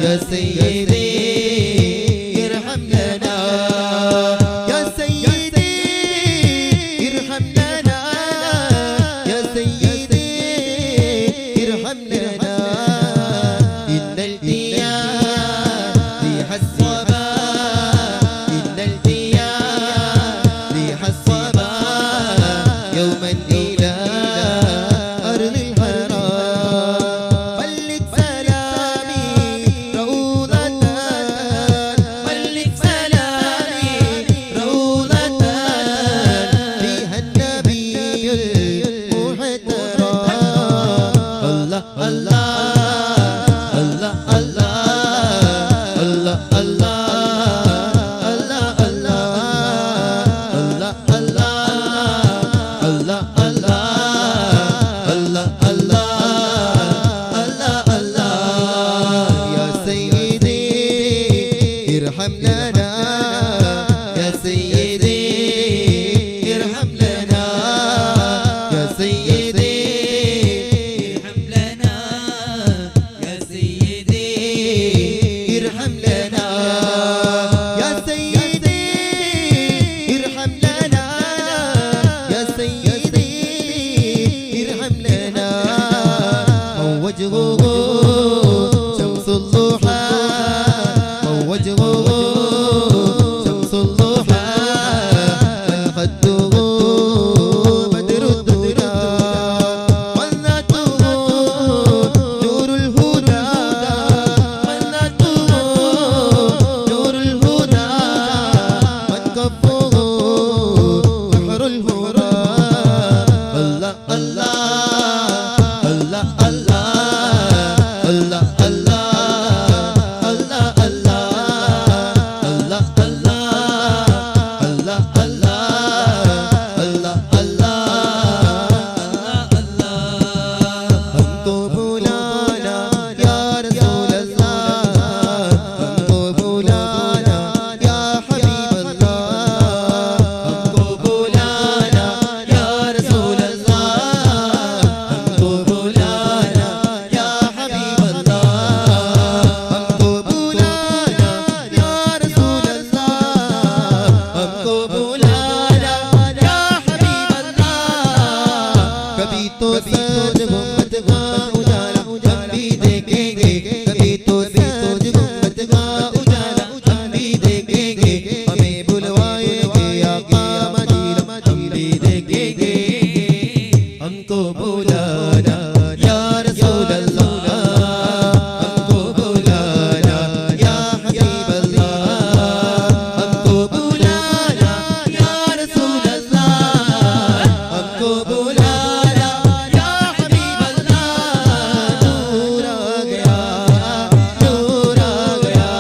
يا سيدي ارحم لنا يا سيدي ارحم لنا يا سيدي ارحم لنا إن الديار ريح الصبا إن الديار ريح الصبا يوما إلى أرض الحرام بلغ سلامي روضة بلغ سلامي روضة فيها النبي المحترم الله الله الله الله الله الله الله الله الله الله الله الله الله يا سيدي ارحم لنا يا سيدي ارحم لنا يا سيدي ارحم لنا يا سيدي ارحم لنا يا سيدي ارحم لنا يا سيدي ارحم لنا من وجهه شمس الضحى من وجهه شمس الضحى من خده بدر الدجى من ذاته نور الهدى من ذاته نور الهدى من كفه بحر الهدى الله الله الله الله الله الله الله الله الله الله الله हमको बुलाना या रसूल अल्लाह हमको बुलाना या हबीब अल्लाह हमको बुलाना या रसूल अल्लाह हमको बुलाना या हबीब अल्लाह हमको बुलाना या रसूल अल्लाह हमको बुलाना या हबीब अल्लाह कभी तो सज गुम्बद का उजाला हम भी देखेंगे कभी तो सज गुम्बद का उजाला हम भी देखेंगे हमें बुलवाएंगे आका मदीना हम भी देखेंगे हमको बुलाना या रसूल अल्लाह हमको बुलाना या हबीब अल्लाह हमको बुलाना या रसूल अल्लाह हमको बुलाना या हबीब अल्लाह नूर आ गया नूर आ गया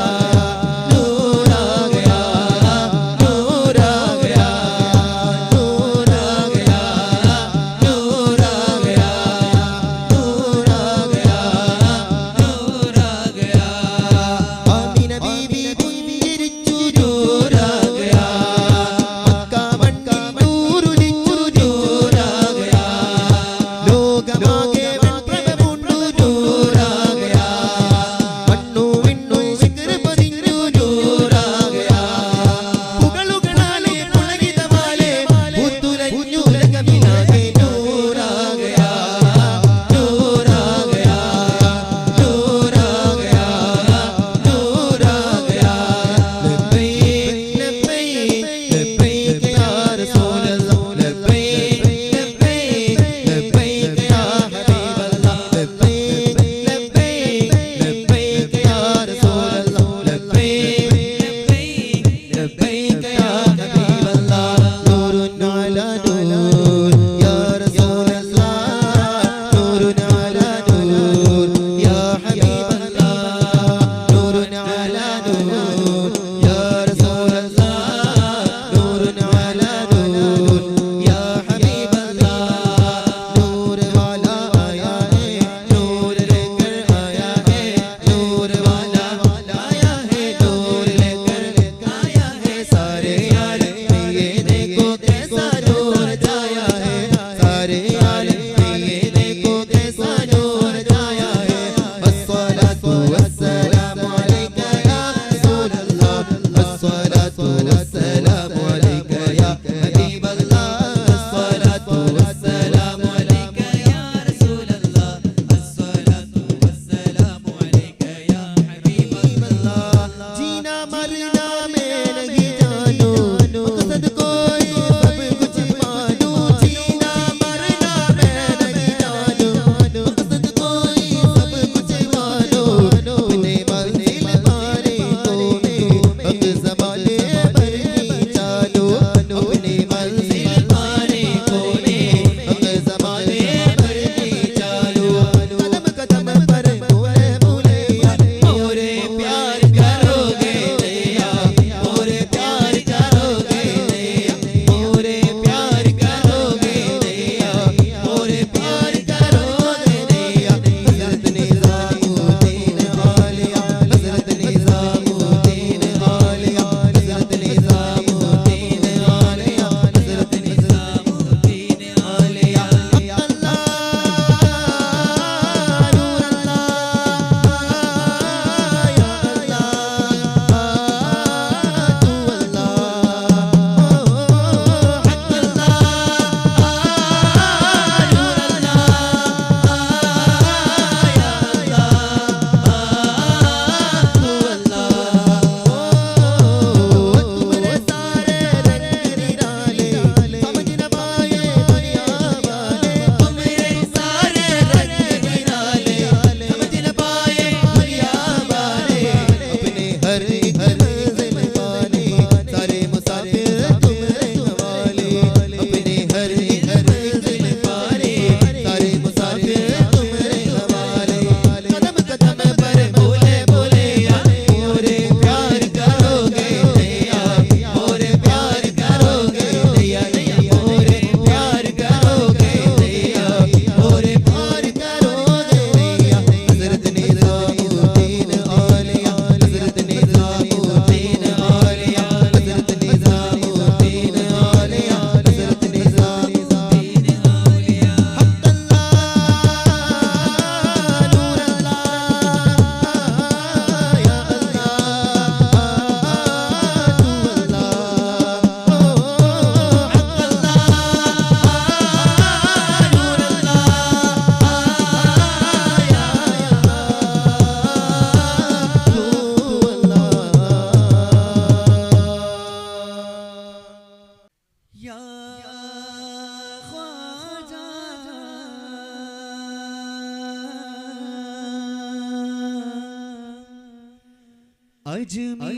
अजमीर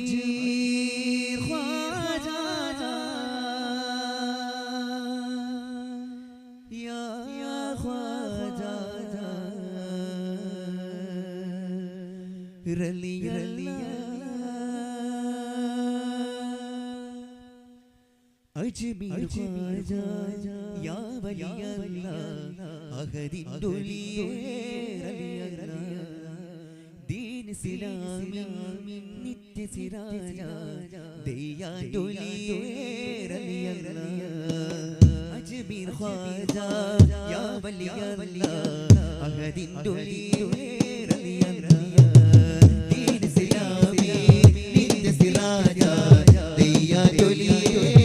ख्वाजा या ख्वाजा रली अजमीर ख्वाजा या वली अल्लाह अहदिन दुलिये रली अल्लाह दीन सिलामी नित्य सिराजा दया दुलिये रली अल्लाह अजमीर ख्वाजा या वली अल्लाह अहदिन दुलिये रली अल्लाह दीन सिलामी नित्य सिराजा दया दुलिये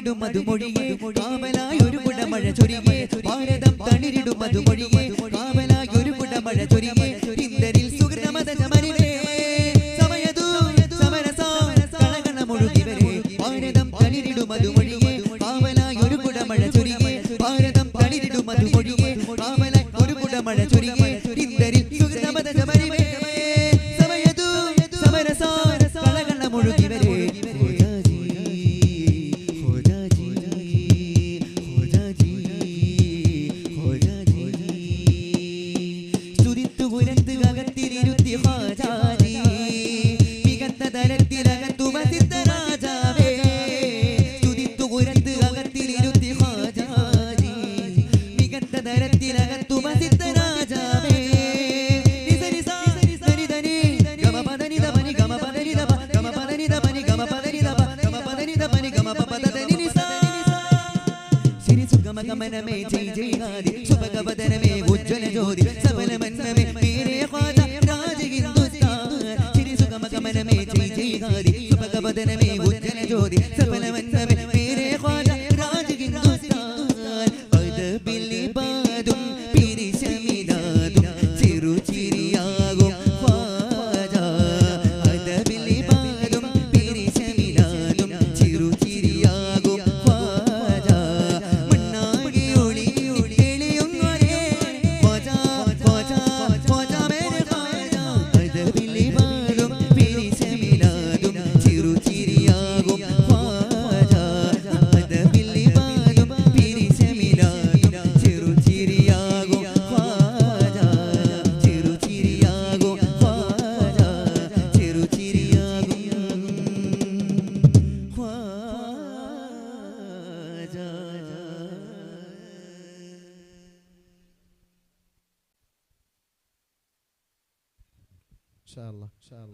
തളിരിടും മധുമൊഴിയെ കാവലായി ഒരു കുടമഴ ചൊരിയെ ഭാരതം തളിരിടും മധുമൊഴിയെ കാവലായി ഒരു കുടമഴ ചൊരിയെ ഇന്ദരിൽ സുഹൃതമത ചമരിവേ സമയതു സമരസാ കളകണമൊഴുകിവരെ ഭാരതം തളിരിടും മധുമൊഴിയെ കാവലായി ഒരു കുടമഴ ചൊരിയെ ഭാരതം തളിരിടും മധുമൊഴിയെ കാവലായി ഒരു കുടമഴ ചൊരിയെ ഇന്ദരിൽ സുഹൃതമത ചമരിവേ സമയതു സമരസാ കളകണമൊഴുകിവരെ गमनमे जय जय गादि सुभगवदनमे उज्ज्वल ज्योति सबल मनमे मेरे ख्वाजा राज हिंदुस्तान श्री सुगम गमनमे जय जय गादि सुभगवदनमे उज्ज्वल ज्योति सबल मनमे मेरे ख्वाजा राज Hindustan अदबिल बादुम पिरिशमिदादुम चिरुचिरियागुम Khwaja अदबिल बादुम पिरिशमिदादुम चिरुचिरियागुम Khwaja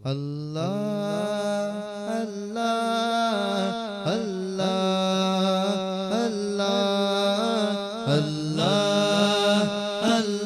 Allah Allah Allah Allah Allah Allah Allah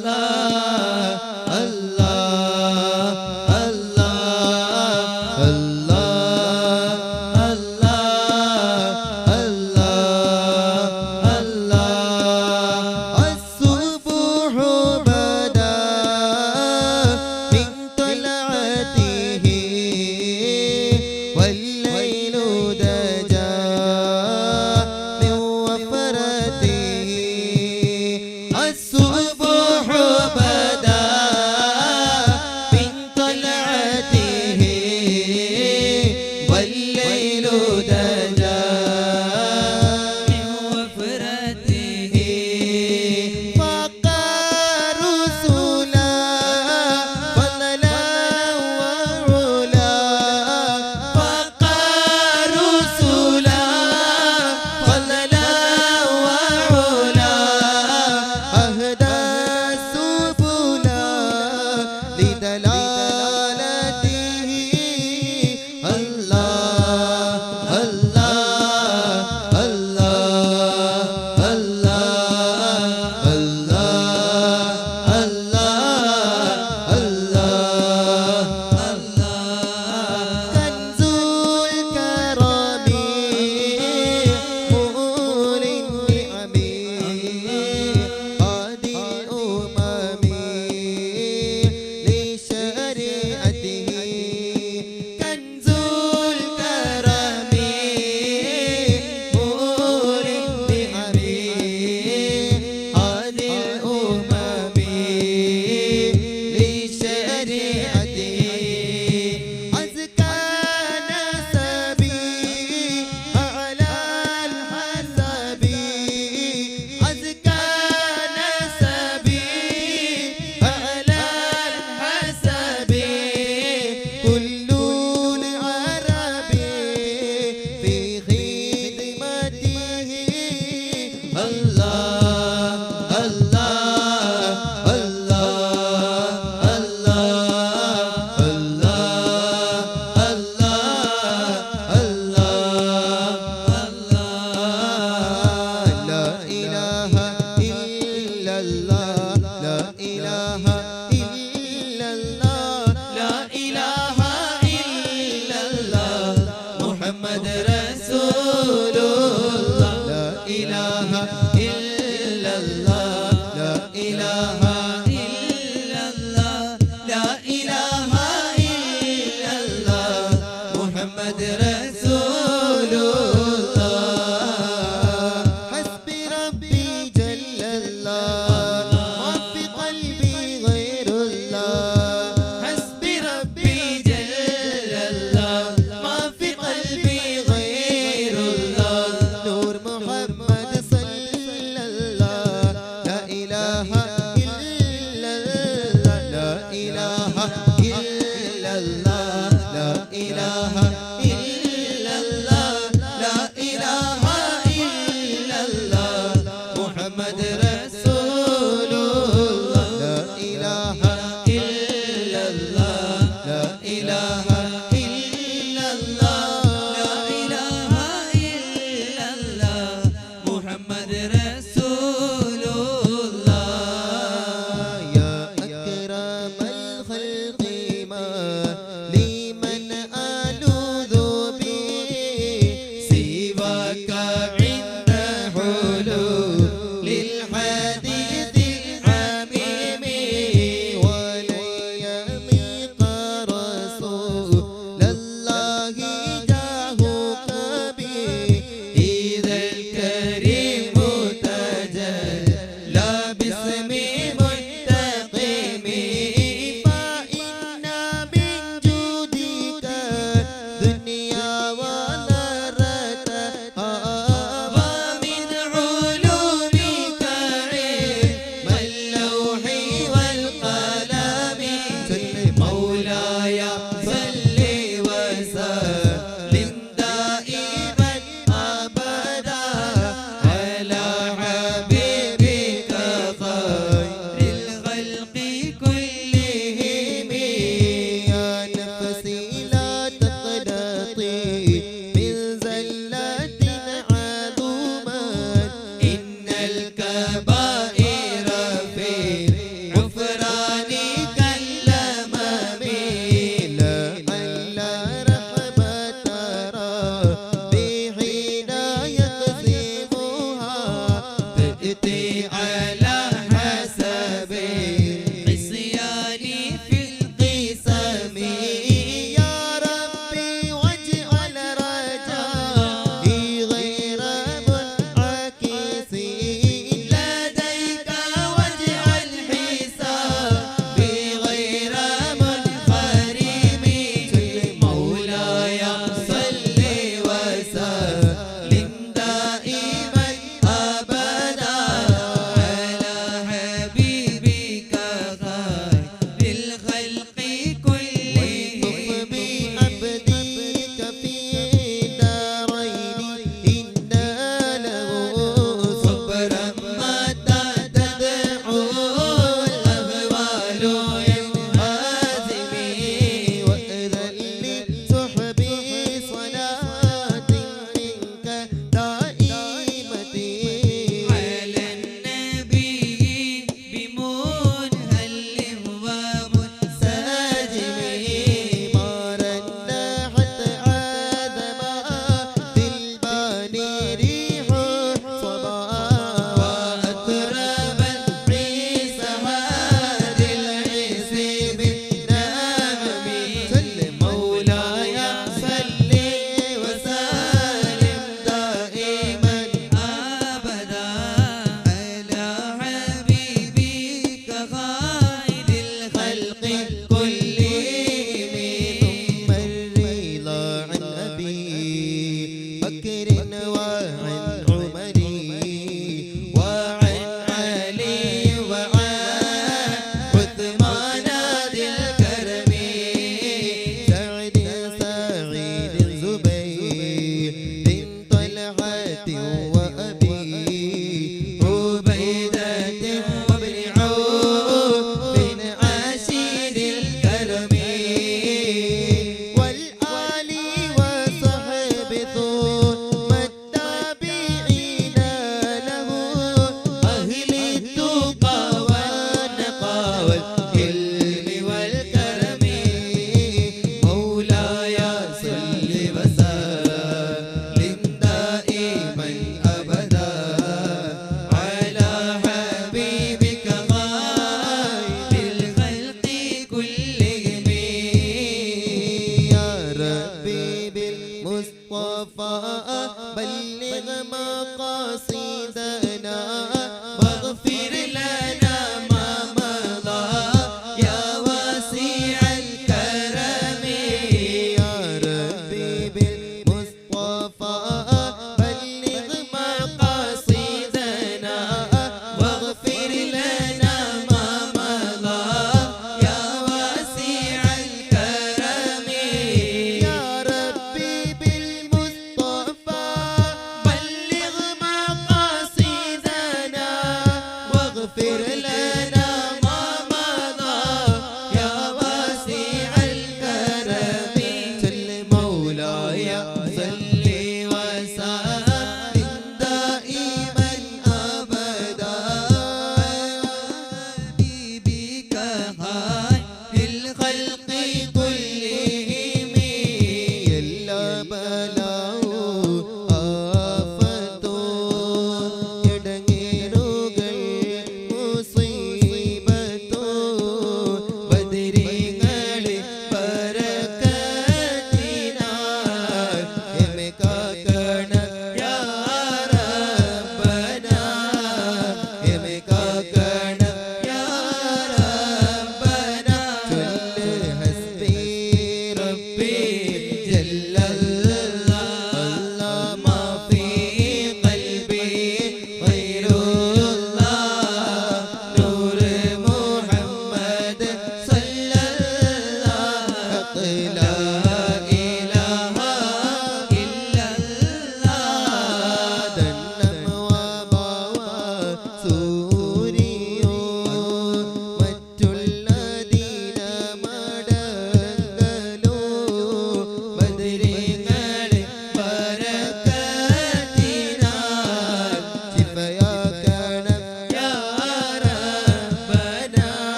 Muhammad Rasulullah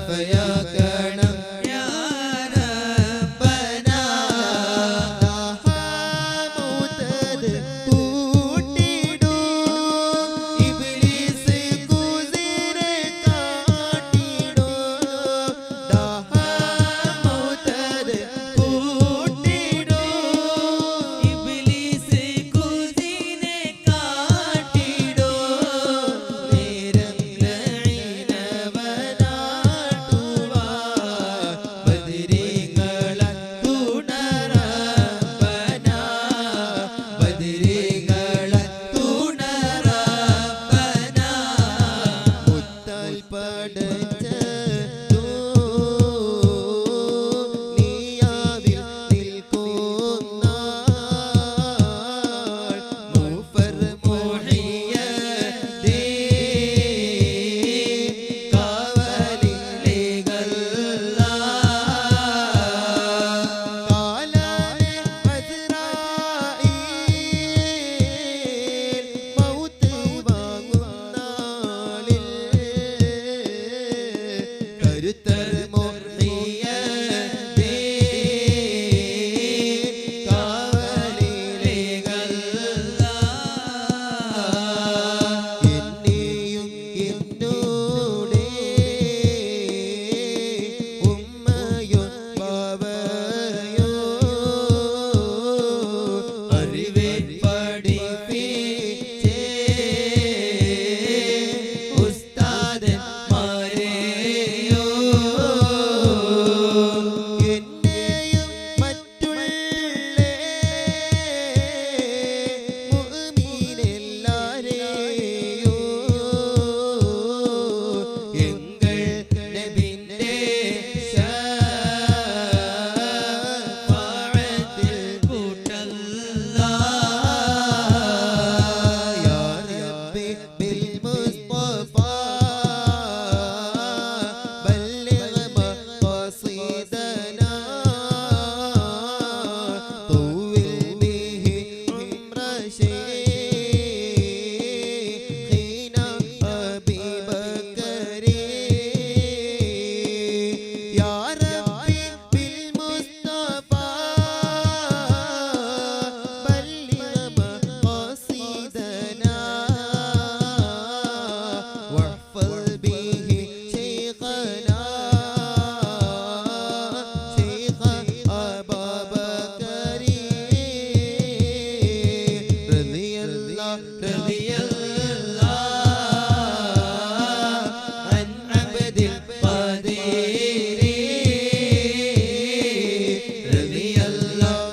ശഫയാക്കണം യാ റബ്ബനാ ദാഹമൂത്തത് കൂട്ടിടൂ ഇബ്ലീസ് കുസിരെ കാട്ടിടൂ ദാഹമൂത്തത് കൂട്ടിടൂ ഇബ്ലീസ് കുസിനെ കാട്ടിടൂ നേരം ലഈനവനാട്ടുവാ ബദരീങ്ങളെ തുണറബ്ബനാ ബദരീങ്ങളെ തുണറബ്ബനാ മുത്താൽ പടച്ചതോ നീയാവിൽ നിൽക്കുന്ന മൂഫർ മുഹിയദീൻ കാവലിലേകല്ലാ കാലനെ അസ്രായീൽ മൗത്ത് വാങ്ങുന്നാളിൽ കരുത്തർ മുഹിയദീൻ കാവലിലേകല്ലാ എന്നെയും എന്നോടെ ഉമ്മയോ ബാബയോ അറിവേ പഠിപ്പിച്ചേ ഉസ്താദന്മാരെയോ എന്നെയും മറ്റുള്ള മുഅ്മിനെല്ലാരെയോ എങ്ങൾ നബിന്റെ ശഫാഅത്തിൽ കൂട്ടല്ലാ യാ റബ്ബി ബിൽ മുസ്തഫാ ബല്ലിഗ് മഖാസിദനാ طول به عمر شيخنا أبي بكر يا ربي بالمصطفى بلغ مقاصدنا واحفظ به شيخنا شيخ أبا بكر رضي الله عن عبد القادر رضي الله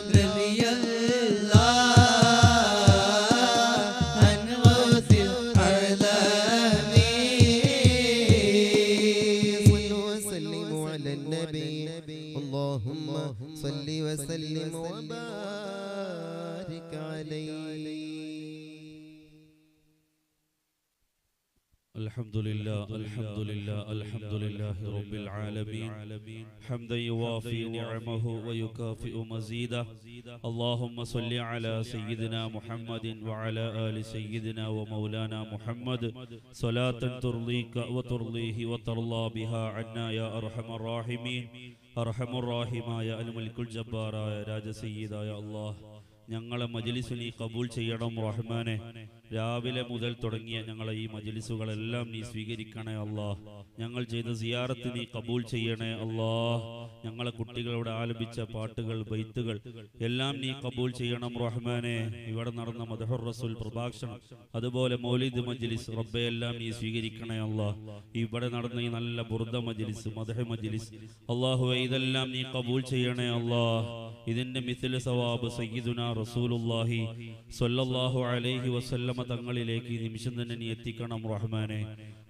عن غوث الأعلام صلوا وسلموا على النبي اللهم صل وسلم وبارك عليه الحمد لله الحمد لله الحمد لله رب العالمين حمدا يوافي نعمه ويكافئ مزيده اللهم صل على سيدنا محمد وعلى آل سيدنا ومولانا محمد صلاة ترضيك وترضيه وترضى بها عنا يا أرحم الراحمين أرحم الراحمين يا الملك الجبار يا راج سيدا يا الله ഞങ്ങളെ മജ്ലിസ് നീ കബൂൽ ചെയ്യണം റഹ്മാനെ. രാവിലെ മുതൽ തുടങ്ങിയ ഞങ്ങളെ ഈ മജ്ലിസുകളെല്ലാം നീ സ്വീകരിക്കണേ അല്ലാഹ്. ഞങ്ങൾ ചെയ്ത സിയാറത്ത് നീ കബൂൽ ചെയ്യണേ അല്ലാഹ്. ഞങ്ങളെ കുട്ടികളോട് ആലപിച്ച പാട്ടുകൾ ബൈത്തുകൾ എല്ലാം നീ കബൂൽ ചെയ്യണം റഹ്മാനെ. ഇവിടെ നടന്ന മദ്ഹുർ റസൂൽ പ്രഭാഷണം അതുപോലെ മൗലിദ് മജ്ലിസ് റബ്ബെ എല്ലാം നീ സ്വീകരിക്കണേ അല്ലാഹ്. ഇവിടെ നടന്ന ഈ നല്ല ബുർദ മജ്ലിസ് മദ്ഹ് മജ്ലിസ് അല്ലാഹുവേ ഇതെല്ലാം നീ കബൂൽ ചെയ്യണേ അല്ലാഹ്. ഇതിന്റെ മിഥില സവാബ് സയ്യിദുനാ റസൂലുള്ളാഹി സ്വല്ലല്ലാഹു അലൈഹി വസല്ലമ തങ്ങളിലേക്ക് ഈ നിമിഷം തന്നെ നീ എത്തിക്കണം റഹ്മാനെ.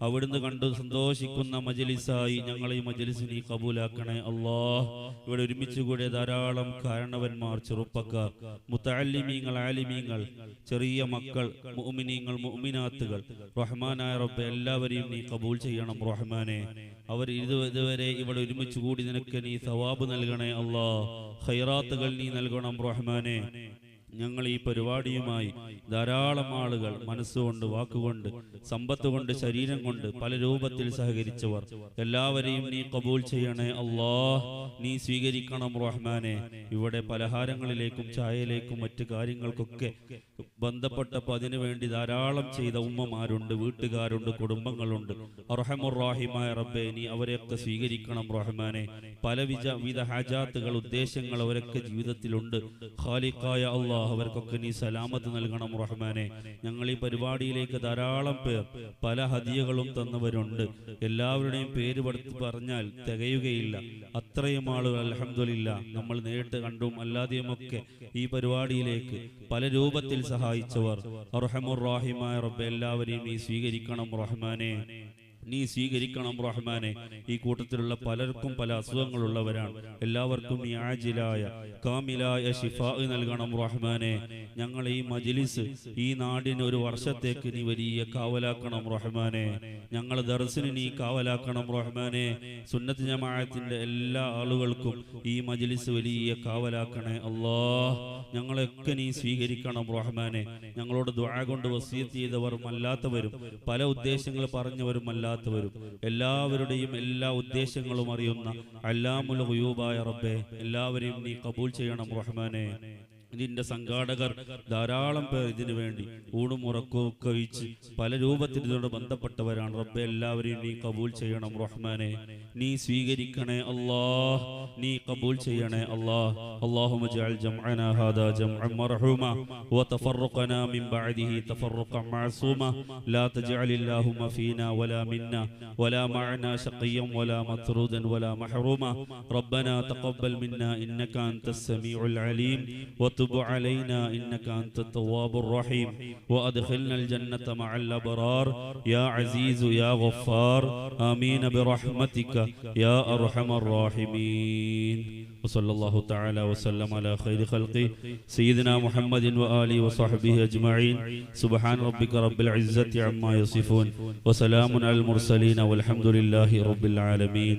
അവിടുന്ന് കണ്ടു സന്തോഷിക്കുന്ന മജ്ലിസായി ഞങ്ങളെ ഈ മജ്ലിസ് നീ കബൂലാക്കണേ അല്ലാഹ്. ഇവിടെ ഒരുമിച്ച് കൂടിയ ധാരാളം കാരണവന്മാർ, ചെറുപ്പക്കാർ, മുതഅല്ലിമീങ്ങൾ, ആലിമീങ്ങൾ, ചെറിയ മക്കൾ, മുഅ്മിനീങ്ങൾ, മുഅ്മിനാത്തുകൾ, റഹ്മാനായ റബ്ബേ എല്ലാവരെയും നീ കബൂൽ ചെയ്യണം റഹ്മാനെ. അവർ ഇതുവരെ ഇവിടെ ഒരുമിച്ച് കൂടി നിനക്ക് നീ സവാബ് നൽകണേ അല്ലാഹ്. ഖൈറാത്തുകൾ നീ നൽകണം റഹ്മാനെ. ഞങ്ങൾ ഈ പരിപാടിയുമായി ധാരാളം ആളുകൾ മനസ്സുകൊണ്ട്, വാക്കുകൊണ്ട്, സമ്പത്ത് കൊണ്ട്, ശരീരം കൊണ്ട് പല രൂപത്തിൽ സഹകരിച്ചവർ എല്ലാവരെയും നീ കബൂൽ ചെയ്യണേ അല്ലാഹ്. നീ സ്വീകരിക്കണം റഹ്മാനെ. ഇവിടെ പലഹാരങ്ങളിലേക്കും ചായയിലേക്കും മറ്റു കാര്യങ്ങൾക്കൊക്കെ ബന്ധപ്പെട്ടപ്പോൾ അതിനുവേണ്ടി ധാരാളം ചെയ്ത ഉമ്മമാരുണ്ട്, വീട്ടുകാരുണ്ട്, കുടുംബങ്ങളുണ്ട്. അർഹമുർ റഹീമായ റബ്ബേ, നീ അവരെയൊക്കെ സ്വീകരിക്കണം റഹ്മാനെ. പലവിധ ഹാജാത്തുകൾ, ഉദ്ദേശങ്ങൾ അവരൊക്കെ ജീവിതത്തിലുണ്ട്. ഖാലിഖായ അല്ലാഹ്, അവർക്കൊക്കെ നീ സലാമത്ത് നൽകണം റഹ്മാനെ. ഞങ്ങൾ ഈ പരിപാടിയിലേക്ക് ധാരാളം പേർ പല ഹദിയകളും തന്നവരുണ്ട്. എല്ലാവരുടെയും പേര് പറഞ്ഞാൽ തികയുകയില്ല. അത്രയും ആളുകൾ അൽഹംദുലില്ലാ നമ്മൾ നേരിട്ട് കണ്ടും അല്ലാതെയുമൊക്കെ ഈ പരിപാടിയിലേക്ക് പല രൂപത്തിൽ സഹായിച്ചവർ അർഹമുർ റഹീമായ റബ്ബേ, എല്ലാവരെയും നീ സ്വീകരിക്കണം റഹ്മാനെ. നീ സ്വീകരിക്കണം റഹ്മാനെ. ഈ കൂട്ടത്തിലുള്ള പലർക്കും പല അസുഖങ്ങളുള്ളവരാണ്. എല്ലാവർക്കും നീ ആജിലായ കാമിലായ ശിഫാ നൽകണം റഹ്മാനെ. ഞങ്ങൾ ഈ മജ്ലിസ്, ഈ നാടിന് ഒരു വർഷത്തേക്ക് നീ വലിയ കാവലാക്കണം റഹ്മാനെ. ഞങ്ങൾ ദർസിന് നീ കാവലാക്കണം റഹ്മാനെ. സുന്നത്ത് ജമാഅത്തിന്റെ എല്ലാ ആളുകൾക്കും ഈ മജ്ലിസ് വലിയ കാവലാക്കണേ അല്ലാഹ്. ഞങ്ങളെയൊക്കെ നീ സ്വീകരിക്കണം റഹ്മാനെ. ഞങ്ങളോട് ദുആ കൊണ്ട് വസിയത്ത് ചെയ്തവരും അല്ലാത്തവരും, പല ഉദ്ദേശങ്ങൾ പറഞ്ഞവരും അല്ലാത്തവരും, എല്ലാവരുടെയും എല്ലാ ഉദ്ദേശങ്ങളും അറിയുന്ന അല്ലാമുൽ ഗുയൂബായ റബ്ബേ, എല്ലാവരെയും നീ കബൂൽ ചെയ്യണം റഹ്മാനെ. ഇതിന്റെ സംഘാടകർ ധാരാളം പേർ ഇതിനു വേണ്ടി ഊണും ഉറക്കവും കഴിച്ച് പല രൂപത്തിൽ ഇതിനോട് ബന്ധപ്പെട്ടവരാണ്. റബ്ബെ, എല്ലാവരെയും നീ കബൂൽ ചെയ്യണം റഹ്മാനെ. നീ സ്വീകരിക്കണേ അല്ലാഹ്, നീ കബൂൽ ചെയ്യണേ അല്ലാഹ്. അല്ലാഹുമ്മ ജഅൽ ജംഅനാ ഹാദാ ജംഅൻ മർഹൂമാ വതഫറഖനാ മിൻ ബഅദിഹി തഫറഖൻ മഅസൂമാ ലാ തജഅലില്ലാഹുമ്മ ഫീനാ വലാ മിന്നാ വലാ മഅനാ ശഖിയ്യൻ വലാ മത്റൂദൻ വലാ മഹ്റൂമാ. റബ്ബനാ തഖബ്ബൽ മിന്നാ ഇന്നക അൻതസ് സമീഉൽ അലീം وتب علينا إنك أنت التواب الرحيم وأدخلنا الجنة مع الأبرار يا عزيز يا غفار آمين برحمتك يا أرحم الراحمين. وصلى الله تعالى وسلم على خير خلقه سيدنا محمد وآله وصحبه أجمعين. سبحان ربك رب العزة عما يصفون وسلام على المرسلين والحمد لله رب العالمين.